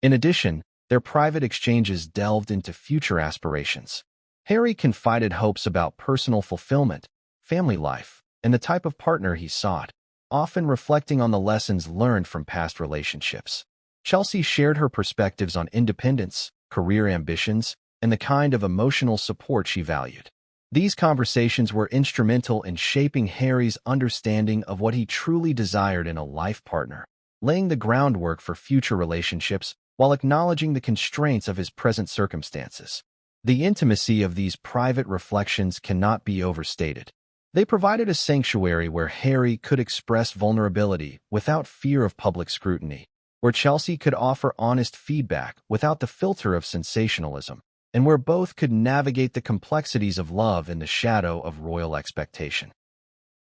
In addition, their private exchanges delved into future aspirations. Harry confided hopes about personal fulfillment, family life, and the type of partner he sought, often reflecting on the lessons learned from past relationships. Chelsy shared her perspectives on independence, career ambitions, and the kind of emotional support she valued. These conversations were instrumental in shaping Harry's understanding of what he truly desired in a life partner, laying the groundwork for future relationships while acknowledging the constraints of his present circumstances. The intimacy of these private reflections cannot be overstated. They provided a sanctuary where Harry could express vulnerability without fear of public scrutiny, where Chelsy could offer honest feedback without the filter of sensationalism, and where both could navigate the complexities of love in the shadow of royal expectation.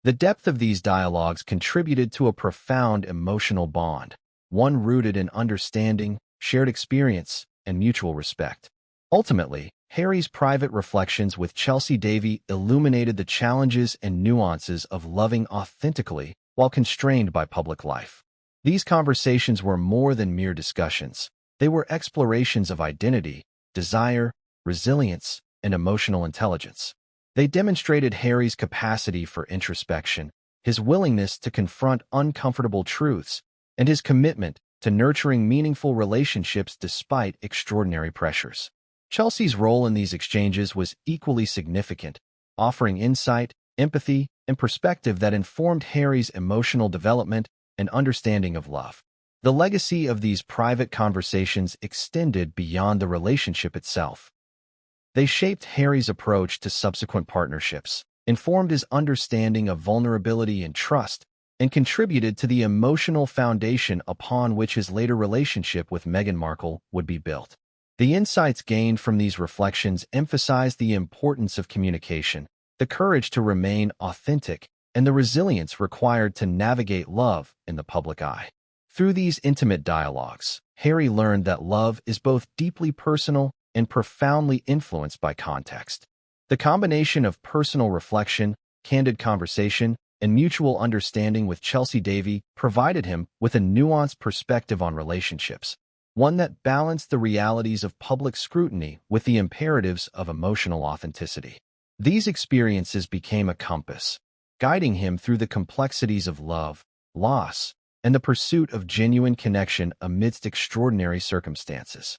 The depth of these dialogues contributed to a profound emotional bond, one rooted in understanding, shared experience, and mutual respect. Ultimately, Harry's private reflections with Chelsy Davy illuminated the challenges and nuances of loving authentically while constrained by public life. These conversations were more than mere discussions. They were explorations of identity, desire, resilience, and emotional intelligence. They demonstrated Harry's capacity for introspection, his willingness to confront uncomfortable truths, and his commitment to nurturing meaningful relationships despite extraordinary pressures. Chelsy's role in these exchanges was equally significant, offering insight, empathy, and perspective that informed Harry's emotional development and understanding of love. The legacy of these private conversations extended beyond the relationship itself. They shaped Harry's approach to subsequent partnerships, informed his understanding of vulnerability and trust, and contributed to the emotional foundation upon which his later relationship with Meghan Markle would be built. The insights gained from these reflections emphasized the importance of communication, the courage to remain authentic, and the resilience required to navigate love in the public eye. Through these intimate dialogues, Harry learned that love is both deeply personal and profoundly influenced by context. The combination of personal reflection, candid conversation, and mutual understanding with Chelsy Davy provided him with a nuanced perspective on relationships, one that balanced the realities of public scrutiny with the imperatives of emotional authenticity. These experiences became a compass, guiding him through the complexities of love, loss, and the pursuit of genuine connection amidst extraordinary circumstances.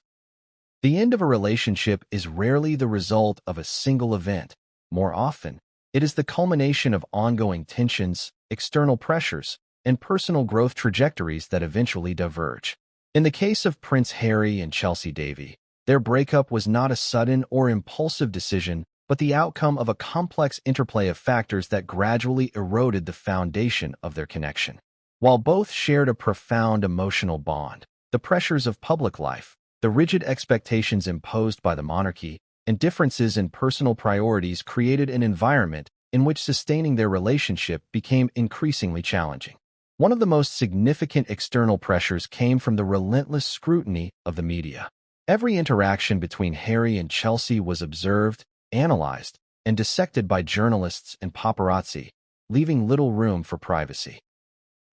The end of a relationship is rarely the result of a single event. More often, it is the culmination of ongoing tensions, external pressures, and personal growth trajectories that eventually diverge. In the case of Prince Harry and Chelsy Davy, their breakup was not a sudden or impulsive decision, but the outcome of a complex interplay of factors that gradually eroded the foundation of their connection. While both shared a profound emotional bond, the pressures of public life, the rigid expectations imposed by the monarchy, and differences in personal priorities created an environment in which sustaining their relationship became increasingly challenging. One of the most significant external pressures came from the relentless scrutiny of the media. Every interaction between Harry and Chelsy was observed, analyzed, and dissected by journalists and paparazzi, leaving little room for privacy.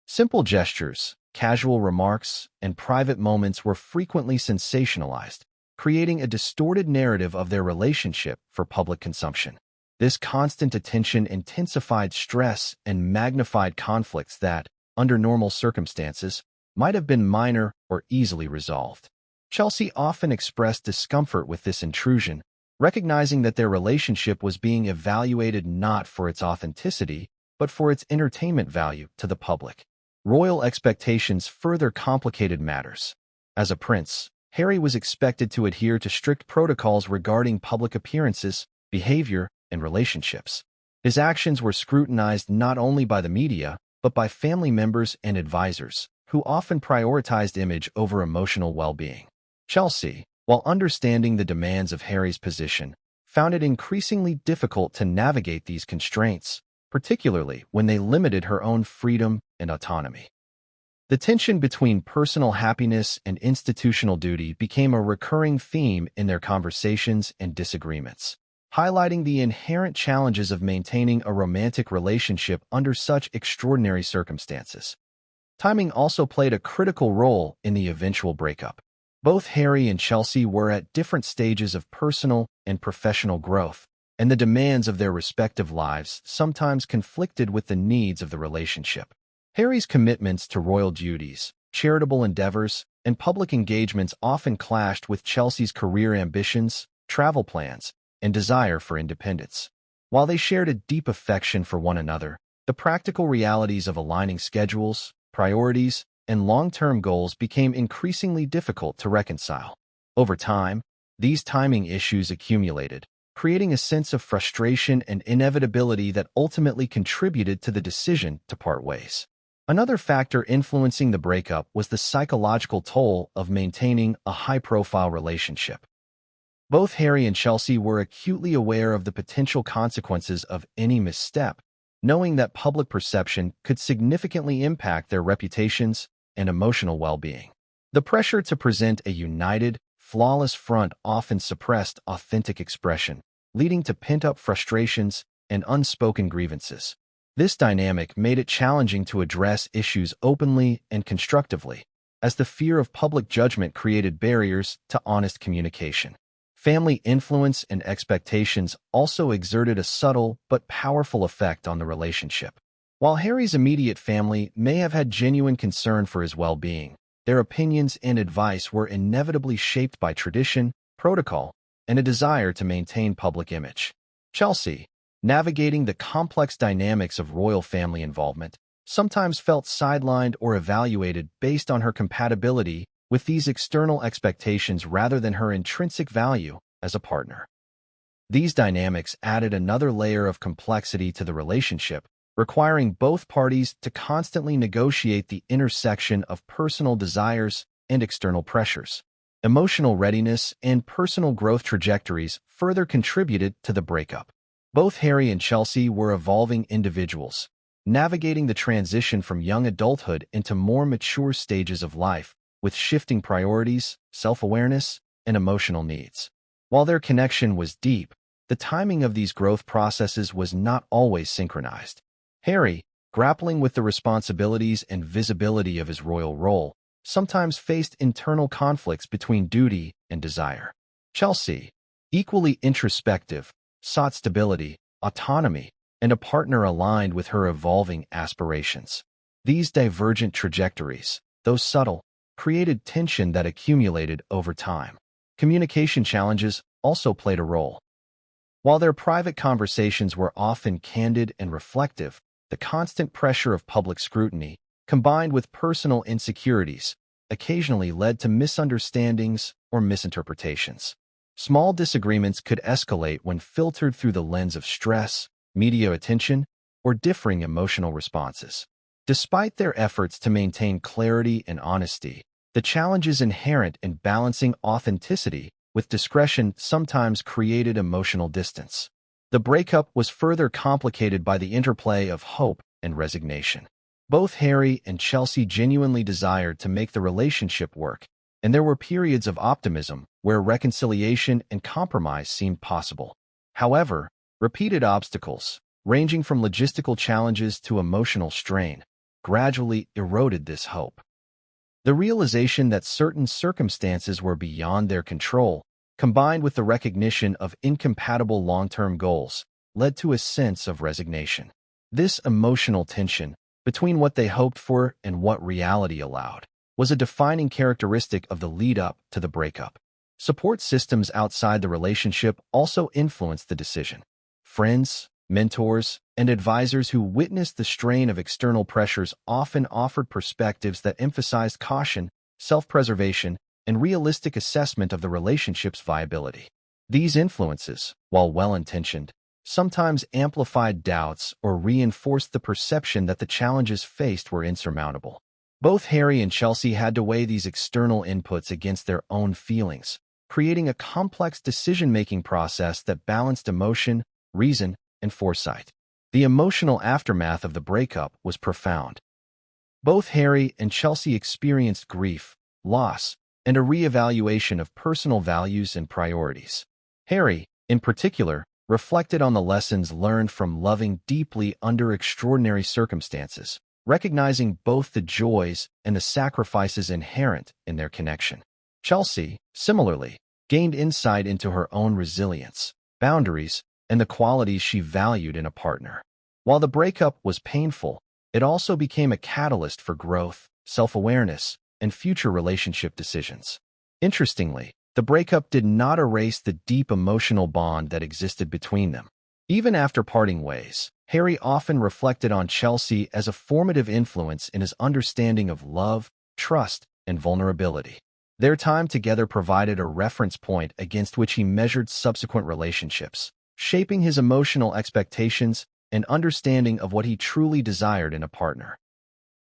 Simple gestures, casual remarks, and private moments were frequently sensationalized, creating a distorted narrative of their relationship for public consumption. This constant attention intensified stress and magnified conflicts that, under normal circumstances, might have been minor or easily resolved. Chelsy often expressed discomfort with this intrusion, recognizing that their relationship was being evaluated not for its authenticity, but for its entertainment value to the public. Royal expectations further complicated matters. As a prince, Harry was expected to adhere to strict protocols regarding public appearances, behavior, and relationships. His actions were scrutinized not only by the media, but by family members and advisors, who often prioritized image over emotional well-being. Chelsy, while understanding the demands of Harry's position, found it increasingly difficult to navigate these constraints, particularly when they limited her own freedom and autonomy. The tension between personal happiness and institutional duty became a recurring theme in their conversations and disagreements, highlighting the inherent challenges of maintaining a romantic relationship under such extraordinary circumstances. Timing also played a critical role in the eventual breakup. Both Harry and Chelsy were at different stages of personal and professional growth, and the demands of their respective lives sometimes conflicted with the needs of the relationship. Harry's commitments to royal duties, charitable endeavors, and public engagements often clashed with Chelsy's career ambitions, travel plans, and desire for independence. While they shared a deep affection for one another, the practical realities of aligning schedules, priorities, and long-term goals became increasingly difficult to reconcile. Over time, these timing issues accumulated, creating a sense of frustration and inevitability that ultimately contributed to the decision to part ways. Another factor influencing the breakup was the psychological toll of maintaining a high-profile relationship. Both Harry and Chelsy were acutely aware of the potential consequences of any misstep, knowing that public perception could significantly impact their reputations and emotional well-being. The pressure to present a united, flawless front often suppressed authentic expression, leading to pent-up frustrations and unspoken grievances. This dynamic made it challenging to address issues openly and constructively, as the fear of public judgment created barriers to honest communication. Family influence and expectations also exerted a subtle but powerful effect on the relationship. While Harry's immediate family may have had genuine concern for his well-being, their opinions and advice were inevitably shaped by tradition, protocol, and a desire to maintain public image. Chelsy, navigating the complex dynamics of royal family involvement, sometimes felt sidelined or evaluated based on her compatibility with these external expectations rather than her intrinsic value as a partner. These dynamics added another layer of complexity to the relationship, requiring both parties to constantly negotiate the intersection of personal desires and external pressures. Emotional readiness and personal growth trajectories further contributed to the breakup. Both Harry and Chelsy were evolving individuals, navigating the transition from young adulthood into more mature stages of life, with shifting priorities, self-awareness, and emotional needs. While their connection was deep, the timing of these growth processes was not always synchronized. Harry, grappling with the responsibilities and visibility of his royal role, sometimes faced internal conflicts between duty and desire. Chelsy, equally introspective, sought stability, autonomy, and a partner aligned with her evolving aspirations. These divergent trajectories, though subtle, created tension that accumulated over time. Communication challenges also played a role. While their private conversations were often candid and reflective, the constant pressure of public scrutiny, combined with personal insecurities, occasionally led to misunderstandings or misinterpretations. Small disagreements could escalate when filtered through the lens of stress, media attention, or differing emotional responses. Despite their efforts to maintain clarity and honesty, the challenges inherent in balancing authenticity with discretion sometimes created emotional distance. The breakup was further complicated by the interplay of hope and resignation. Both Harry and Chelsy genuinely desired to make the relationship work, and there were periods of optimism where reconciliation and compromise seemed possible. However, repeated obstacles, ranging from logistical challenges to emotional strain, gradually eroded this hope. The realization that certain circumstances were beyond their control, combined with the recognition of incompatible long-term goals, led to a sense of resignation. This emotional tension, between what they hoped for and what reality allowed, was a defining characteristic of the lead-up to the breakup. Support systems outside the relationship also influenced the decision. Friends, mentors, and advisors who witnessed the strain of external pressures often offered perspectives that emphasized caution, self-preservation, and realistic assessment of the relationship's viability. These influences, while well-intentioned, sometimes amplified doubts or reinforced the perception that the challenges faced were insurmountable. Both Harry and Chelsy had to weigh these external inputs against their own feelings, creating a complex decision-making process that balanced emotion, reason, and foresight. The emotional aftermath of the breakup was profound. Both Harry and Chelsy experienced grief, loss, and a re-evaluation of personal values and priorities. Harry, in particular, reflected on the lessons learned from loving deeply under extraordinary circumstances, recognizing both the joys and the sacrifices inherent in their connection. Chelsy, similarly, gained insight into her own resilience, boundaries, and the qualities she valued in a partner. While the breakup was painful, it also became a catalyst for growth, self-awareness, and future relationship decisions. Interestingly, the breakup did not erase the deep emotional bond that existed between them. Even after parting ways, Harry often reflected on Chelsy as a formative influence in his understanding of love, trust, and vulnerability. Their time together provided a reference point against which he measured subsequent relationships, shaping his emotional expectations and understanding of what he truly desired in a partner.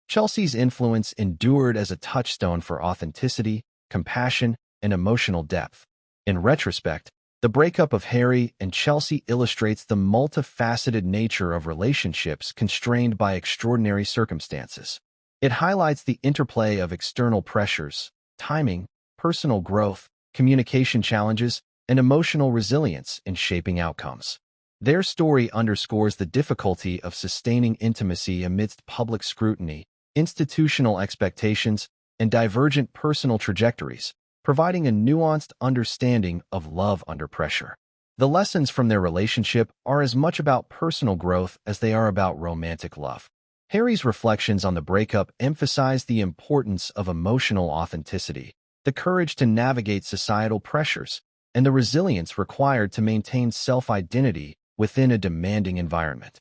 Chelsy's influence endured as a touchstone for authenticity, compassion, and emotional depth. In retrospect, the breakup of Harry and Chelsy illustrates the multifaceted nature of relationships constrained by extraordinary circumstances. It highlights the interplay of external pressures, timing, personal growth, communication challenges, and emotional resilience in shaping outcomes. Their story underscores the difficulty of sustaining intimacy amidst public scrutiny, institutional expectations, and divergent personal trajectories, providing a nuanced understanding of love under pressure. The lessons from their relationship are as much about personal growth as they are about romantic love. Harry's reflections on the breakup emphasize the importance of emotional authenticity, the courage to navigate societal pressures, and the resilience required to maintain self-identity within a demanding environment.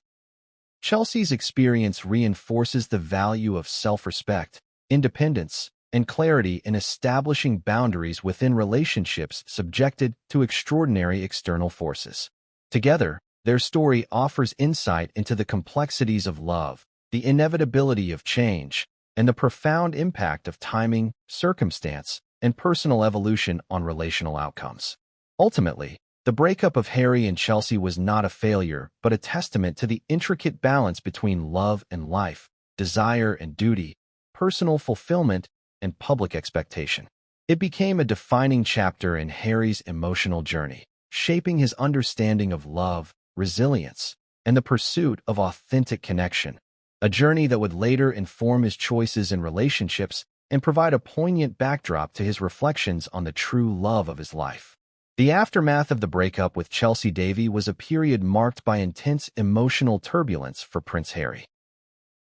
Chelsy's experience reinforces the value of self-respect, independence, and clarity in establishing boundaries within relationships subjected to extraordinary external forces. Together, their story offers insight into the complexities of love, the inevitability of change, and the profound impact of timing, circumstance, and personal evolution on relational outcomes. Ultimately, the breakup of Harry and Chelsy was not a failure, but a testament to the intricate balance between love and life, desire and duty, personal fulfillment, and public expectation. It became a defining chapter in Harry's emotional journey, shaping his understanding of love, resilience, and the pursuit of authentic connection, a journey that would later inform his choices in relationships and provide a poignant backdrop to his reflections on the true love of his life. The aftermath of the breakup with Chelsy Davy was a period marked by intense emotional turbulence for Prince Harry.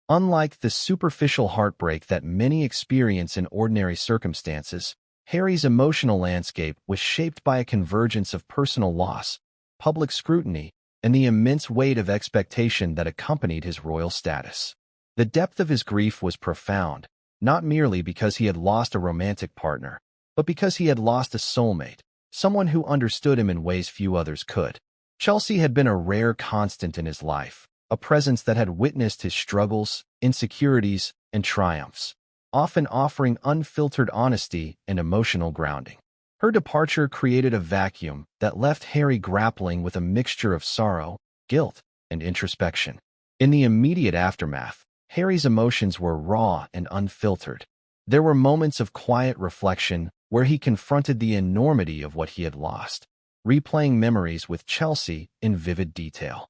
Unlike the superficial heartbreak that many experience in ordinary circumstances, Harry's emotional landscape was shaped by a convergence of personal loss, public scrutiny, and the immense weight of expectation that accompanied his royal status. The depth of his grief was profound, not merely because he had lost a romantic partner, but because he had lost a soulmate, someone who understood him in ways few others could. Chelsy had been a rare constant in his life, a presence that had witnessed his struggles, insecurities, and triumphs, often offering unfiltered honesty and emotional grounding. Her departure created a vacuum that left Harry grappling with a mixture of sorrow, guilt, and introspection. In the immediate aftermath, Harry's emotions were raw and unfiltered. There were moments of quiet reflection where he confronted the enormity of what he had lost, replaying memories with Chelsy in vivid detail.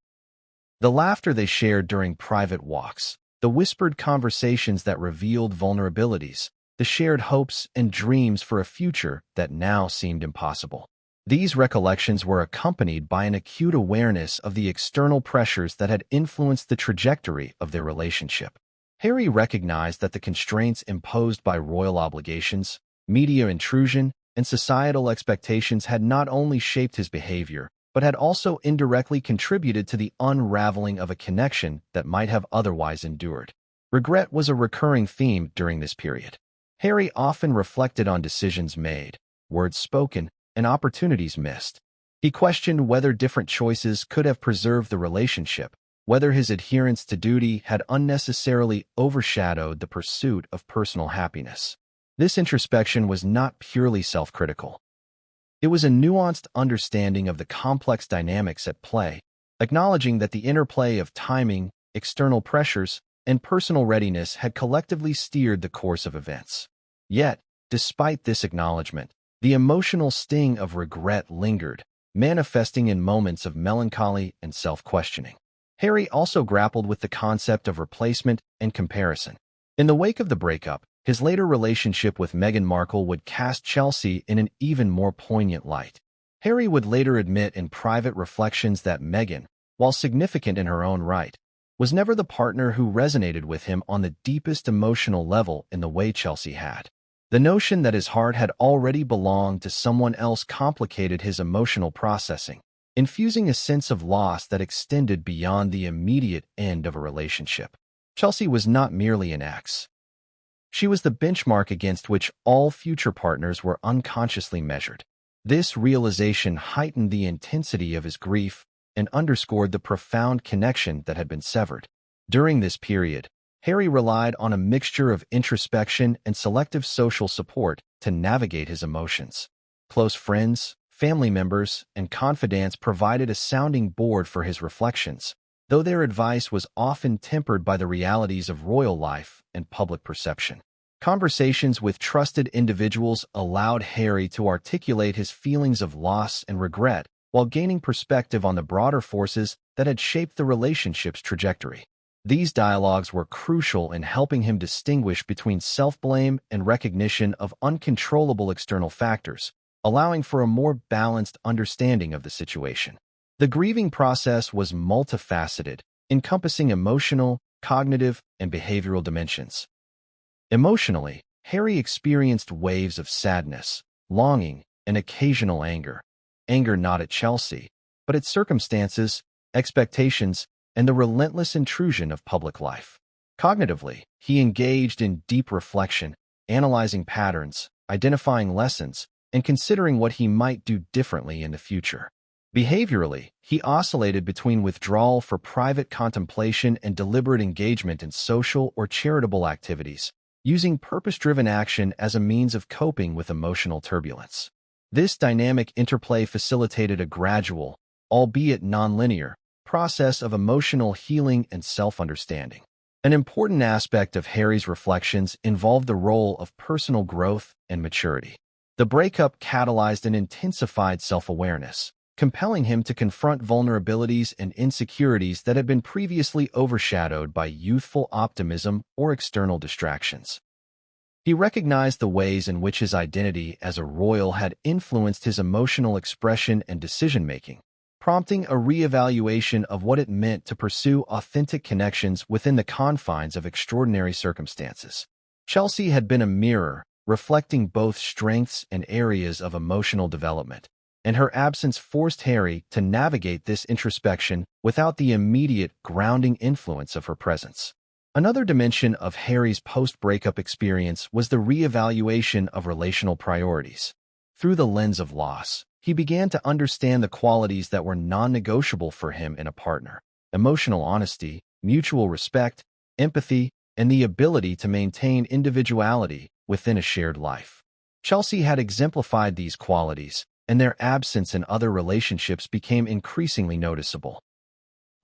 The laughter they shared during private walks, the whispered conversations that revealed vulnerabilities, the shared hopes and dreams for a future that now seemed impossible. These recollections were accompanied by an acute awareness of the external pressures that had influenced the trajectory of their relationship. Harry recognized that the constraints imposed by royal obligations, media intrusion, and societal expectations had not only shaped his behavior, but had also indirectly contributed to the unraveling of a connection that might have otherwise endured. Regret was a recurring theme during this period. Harry often reflected on decisions made, words spoken, and opportunities missed, He questioned whether different choices could have preserved the relationship, whether his adherence to duty had unnecessarily overshadowed the pursuit of personal happiness. This introspection was not purely self-critical. It was a nuanced understanding of the complex dynamics at play, acknowledging that the interplay of timing, external pressures, and personal readiness had collectively steered the course of events. Yet, despite this acknowledgement, the emotional sting of regret lingered, manifesting in moments of melancholy and self-questioning. Harry also grappled with the concept of replacement and comparison. In the wake of the breakup, his later relationship with Meghan Markle would cast Chelsy in an even more poignant light. Harry would later admit in private reflections that Meghan, while significant in her own right, was never the partner who resonated with him on the deepest emotional level in the way Chelsy had. The notion that his heart had already belonged to someone else complicated his emotional processing, infusing a sense of loss that extended beyond the immediate end of a relationship. Chelsy was not merely an ex. She was the benchmark against which all future partners were unconsciously measured. This realization heightened the intensity of his grief and underscored the profound connection that had been severed. During this period, Harry relied on a mixture of introspection and selective social support to navigate his emotions. Close friends, family members, and confidants provided a sounding board for his reflections, though their advice was often tempered by the realities of royal life and public perception. Conversations with trusted individuals allowed Harry to articulate his feelings of loss and regret while gaining perspective on the broader forces that had shaped the relationship's trajectory. These dialogues were crucial in helping him distinguish between self-blame and recognition of uncontrollable external factors, allowing for a more balanced understanding of the situation. The grieving process was multifaceted, encompassing emotional, cognitive, and behavioral dimensions. Emotionally, Harry experienced waves of sadness, longing, and occasional anger. Anger not at Chelsy, but at circumstances, expectations, and the relentless intrusion of public life. Cognitively, he engaged in deep reflection, analyzing patterns, identifying lessons, and considering what he might do differently in the future. Behaviorally, he oscillated between withdrawal for private contemplation and deliberate engagement in social or charitable activities, using purpose-driven action as a means of coping with emotional turbulence. This dynamic interplay facilitated a gradual, albeit nonlinear, process of emotional healing and self-understanding. An important aspect of Harry's reflections involved the role of personal growth and maturity. The breakup catalyzed an intensified self-awareness, compelling him to confront vulnerabilities and insecurities that had been previously overshadowed by youthful optimism or external distractions. He recognized the ways in which his identity as a royal had influenced his emotional expression and decision-making, prompting a re-evaluation of what it meant to pursue authentic connections within the confines of extraordinary circumstances. Chelsy had been a mirror, reflecting both strengths and areas of emotional development, and her absence forced Harry to navigate this introspection without the immediate grounding influence of her presence. Another dimension of Harry's post-breakup experience was the re-evaluation of relational priorities. Through the lens of loss, he began to understand the qualities that were non-negotiable for him in a partner: emotional honesty, mutual respect, empathy, and the ability to maintain individuality within a shared life. Chelsy had exemplified these qualities, and their absence in other relationships became increasingly noticeable.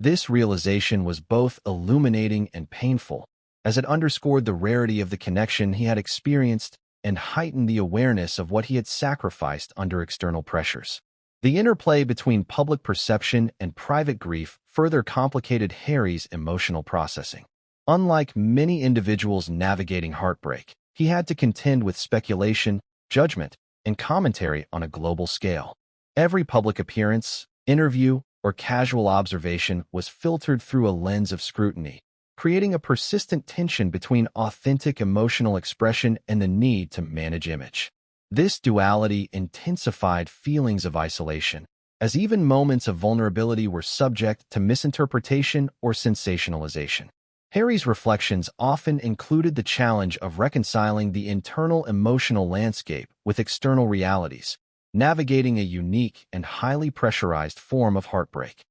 This realization was both illuminating and painful, as it underscored the rarity of the connection he had experienced and heightened the awareness of what he had sacrificed under external pressures. The interplay between public perception and private grief further complicated Harry's emotional processing. Unlike many individuals navigating heartbreak, he had to contend with speculation, judgment, and commentary on a global scale. Every public appearance, interview, or casual observation was filtered through a lens of scrutiny, creating a persistent tension between authentic emotional expression and the need to manage image. This duality intensified feelings of isolation, as even moments of vulnerability were subject to misinterpretation or sensationalization. Harry's reflections often included the challenge of reconciling the internal emotional landscape with external realities, navigating a unique and highly pressurized form of heartbreak.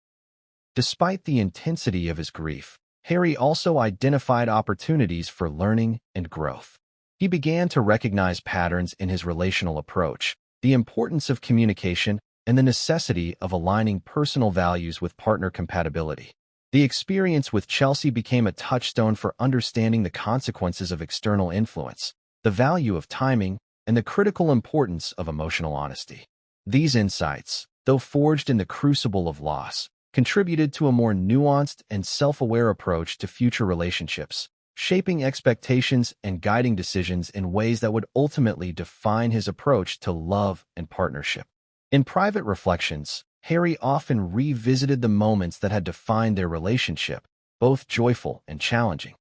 Despite the intensity of his grief, Harry also identified opportunities for learning and growth. He began to recognize patterns in his relational approach, the importance of communication, and the necessity of aligning personal values with partner compatibility. The experience with Chelsy became a touchstone for understanding the consequences of external influence, the value of timing, and the critical importance of emotional honesty. These insights, though forged in the crucible of loss, contributed to a more nuanced and self-aware approach to future relationships, shaping expectations and guiding decisions in ways that would ultimately define his approach to love and partnership. In private reflections, Harry often revisited the moments that had defined their relationship, both joyful and challenging.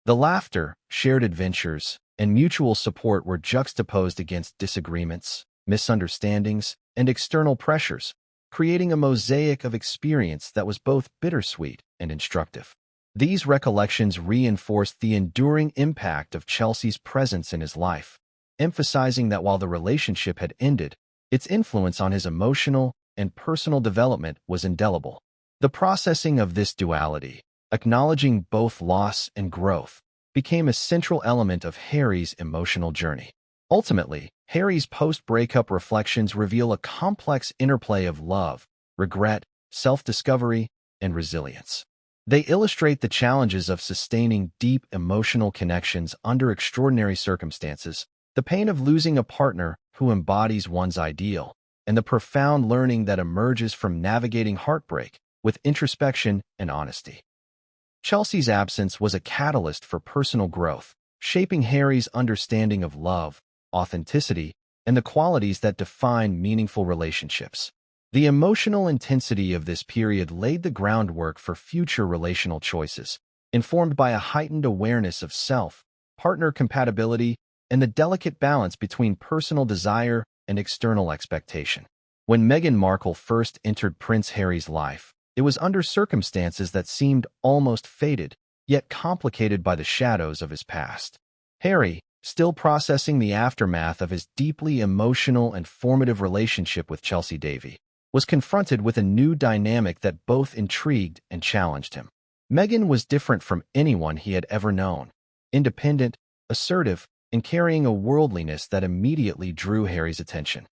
The laughter, shared adventures, and mutual support were juxtaposed against disagreements, misunderstandings, and external pressures, creating a mosaic of experience that was both bittersweet and instructive. These recollections reinforced the enduring impact of Chelsy's presence in his life, emphasizing that while the relationship had ended, its influence on his emotional and personal development was indelible. The processing of this duality, acknowledging both loss and growth, became a central element of Harry's emotional journey. Ultimately, Harry's post-breakup reflections reveal a complex interplay of love, regret, self-discovery, and resilience. They illustrate the challenges of sustaining deep emotional connections under extraordinary circumstances, the pain of losing a partner who embodies one's ideal, and the profound learning that emerges from navigating heartbreak with introspection and honesty. Chelsy's absence was a catalyst for personal growth, shaping Harry's understanding of love, authenticity, and the qualities that define meaningful relationships. The emotional intensity of this period laid the groundwork for future relational choices, informed by a heightened awareness of self, partner compatibility, and the delicate balance between personal desire and external expectation. When Meghan Markle first entered Prince Harry's life, it was under circumstances that seemed almost fated, yet complicated by the shadows of his past. Harry, still processing the aftermath of his deeply emotional and formative relationship with Chelsy Davy, was confronted with a new dynamic that both intrigued and challenged him. Meghan was different from anyone he had ever known, independent, assertive, and carrying a worldliness that immediately drew Harry's attention.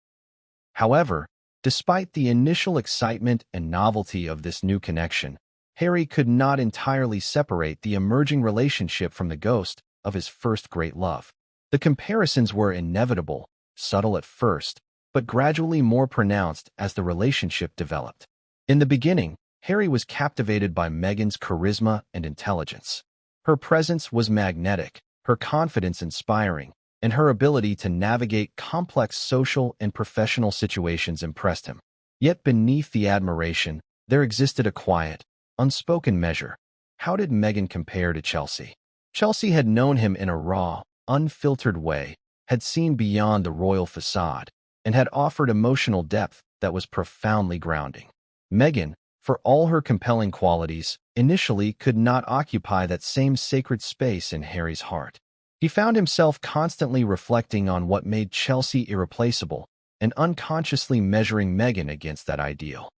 However, despite the initial excitement and novelty of this new connection, Harry could not entirely separate the emerging relationship from the ghost of his first great love. The comparisons were inevitable, subtle at first, but gradually more pronounced as the relationship developed. In the beginning, Harry was captivated by Meghan's charisma and intelligence. Her presence was magnetic, her confidence inspiring, and her ability to navigate complex social and professional situations impressed him. Yet beneath the admiration, there existed a quiet, unspoken measure. How did Meghan compare to Chelsy? Chelsy had known him in a raw, unfiltered way, had seen beyond the royal facade, and had offered emotional depth that was profoundly grounding. Meghan, for all her compelling qualities, initially could not occupy that same sacred space in Harry's heart. He found himself constantly reflecting on what made Chelsy irreplaceable and unconsciously measuring Meghan against that ideal.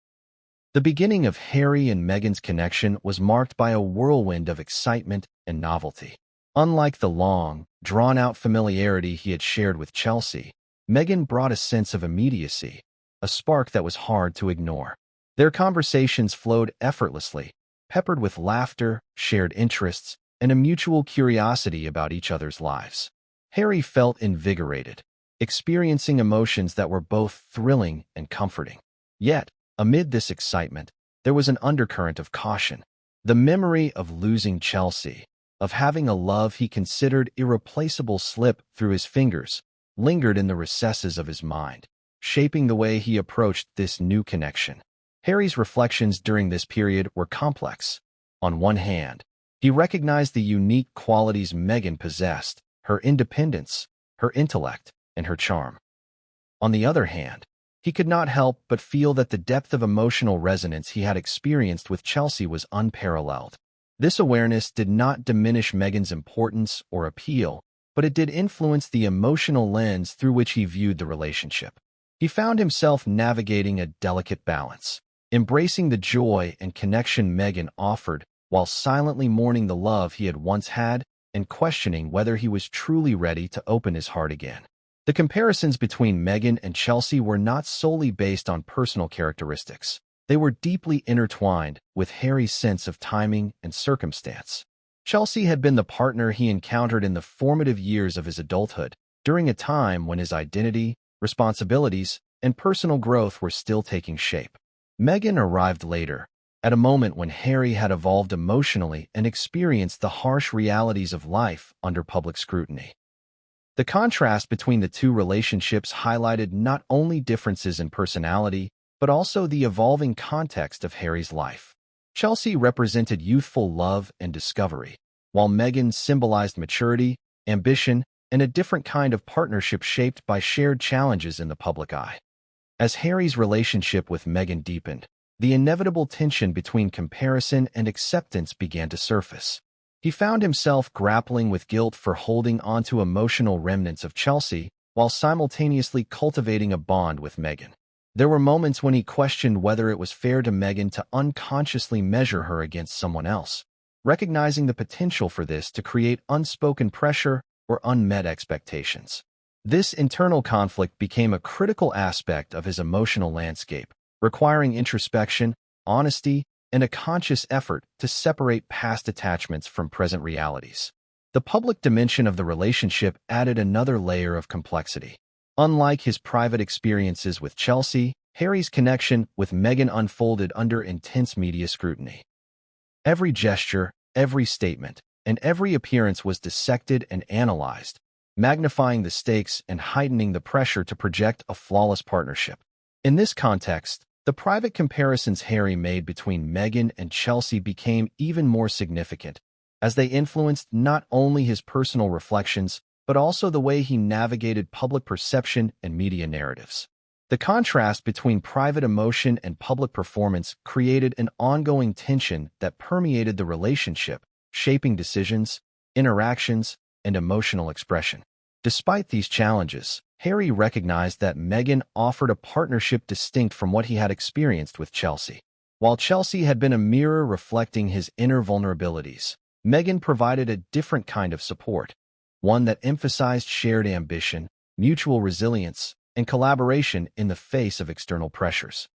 The beginning of Harry and Meghan's connection was marked by a whirlwind of excitement and novelty. Unlike the long, drawn-out familiarity he had shared with Chelsy, Meghan brought a sense of immediacy, a spark that was hard to ignore. Their conversations flowed effortlessly, peppered with laughter, shared interests, and a mutual curiosity about each other's lives. Harry felt invigorated, experiencing emotions that were both thrilling and comforting. Yet, amid this excitement, there was an undercurrent of caution. The memory of losing Chelsy, of having a love he considered irreplaceable slip through his fingers, lingered in the recesses of his mind, shaping the way he approached this new connection. Harry's reflections during this period were complex. On one hand, he recognized the unique qualities Meghan possessed, her independence, her intellect, and her charm. On the other hand, he could not help but feel that the depth of emotional resonance he had experienced with Chelsy was unparalleled. This awareness did not diminish Meghan's importance or appeal, but it did influence the emotional lens through which he viewed the relationship. He found himself navigating a delicate balance, embracing the joy and connection Meghan offered while silently mourning the love he had once had and questioning whether he was truly ready to open his heart again. The comparisons between Meghan and Chelsy were not solely based on personal characteristics. They were deeply intertwined with Harry's sense of timing and circumstance. Chelsy had been the partner he encountered in the formative years of his adulthood, during a time when his identity, responsibilities, and personal growth were still taking shape. Meghan arrived later, at a moment when Harry had evolved emotionally and experienced the harsh realities of life under public scrutiny. The contrast between the two relationships highlighted not only differences in personality, but also the evolving context of Harry's life. Chelsy represented youthful love and discovery, while Meghan symbolized maturity, ambition, and a different kind of partnership shaped by shared challenges in the public eye. As Harry's relationship with Meghan deepened, the inevitable tension between comparison and acceptance began to surface. He found himself grappling with guilt for holding onto emotional remnants of Chelsy while simultaneously cultivating a bond with Meghan. There were moments when he questioned whether it was fair to Meghan to unconsciously measure her against someone else, recognizing the potential for this to create unspoken pressure or unmet expectations. This internal conflict became a critical aspect of his emotional landscape, requiring introspection, honesty, and a conscious effort to separate past attachments from present realities. The public dimension of the relationship added another layer of complexity. Unlike his private experiences with Chelsy, Harry's connection with Meghan unfolded under intense media scrutiny. Every gesture, every statement, and every appearance was dissected and analyzed, magnifying the stakes and heightening the pressure to project a flawless partnership. In this context, the private comparisons Harry made between Meghan and Chelsy became even more significant, as they influenced not only his personal reflections, but also the way he navigated public perception and media narratives. The contrast between private emotion and public performance created an ongoing tension that permeated the relationship, shaping decisions, interactions, and emotional expression. Despite these challenges, Harry recognized that Meghan offered a partnership distinct from what he had experienced with Chelsy. While Chelsy had been a mirror reflecting his inner vulnerabilities, Meghan provided a different kind of support, one that emphasized shared ambition, mutual resilience, and collaboration in the face of external pressures.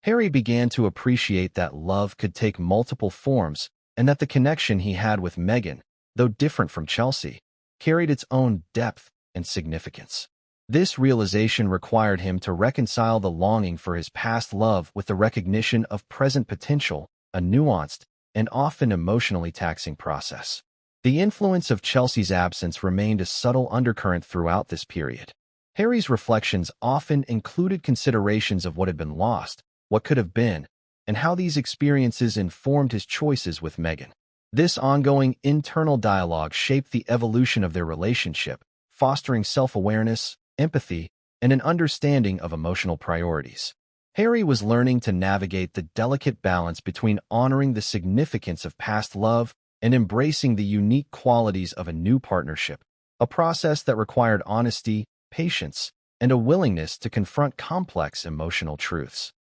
Harry began to appreciate that love could take multiple forms and that the connection he had with Meghan, though different from Chelsy, carried its own depth and significance. This realization required him to reconcile the longing for his past love with the recognition of present potential, a nuanced and often emotionally taxing process. The influence of Chelsy's absence remained a subtle undercurrent throughout this period. Harry's reflections often included considerations of what had been lost, what could have been, and how these experiences informed his choices with Meghan. This ongoing internal dialogue shaped the evolution of their relationship, fostering self-awareness, empathy, and an understanding of emotional priorities. Harry was learning to navigate the delicate balance between honoring the significance of past love and embracing the unique qualities of a new partnership, a process that required honesty, patience, and a willingness to confront complex emotional truths.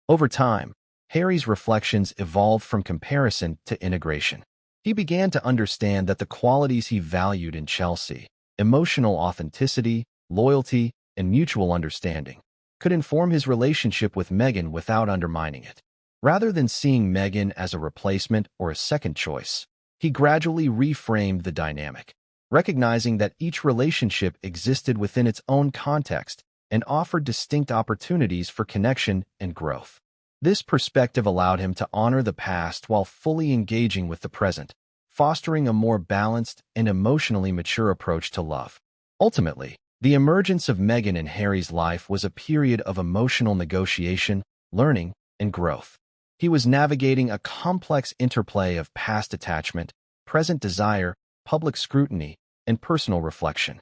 Over time, Harry's reflections evolved from comparison to integration. He began to understand that the qualities he valued in Chelsy, emotional authenticity, loyalty, and mutual understanding, could inform his relationship with Meghan without undermining it. Rather than seeing Meghan as a replacement or a second choice, he gradually reframed the dynamic, recognizing that each relationship existed within its own context and offered distinct opportunities for connection and growth. This perspective allowed him to honor the past while fully engaging with the present, fostering a more balanced and emotionally mature approach to love. Ultimately, the emergence of Meghan in Harry's life was a period of emotional negotiation, learning, and growth. He was navigating a complex interplay of past attachment, present desire, public scrutiny, and personal reflection.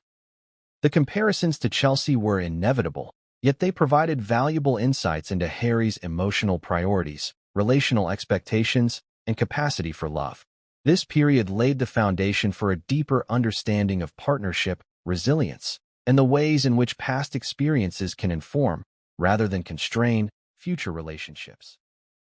The comparisons to Chelsy were inevitable, yet they provided valuable insights into Harry's emotional priorities, relational expectations, and capacity for love. This period laid the foundation for a deeper understanding of partnership, resilience, and the ways in which past experiences can inform, rather than constrain, future relationships.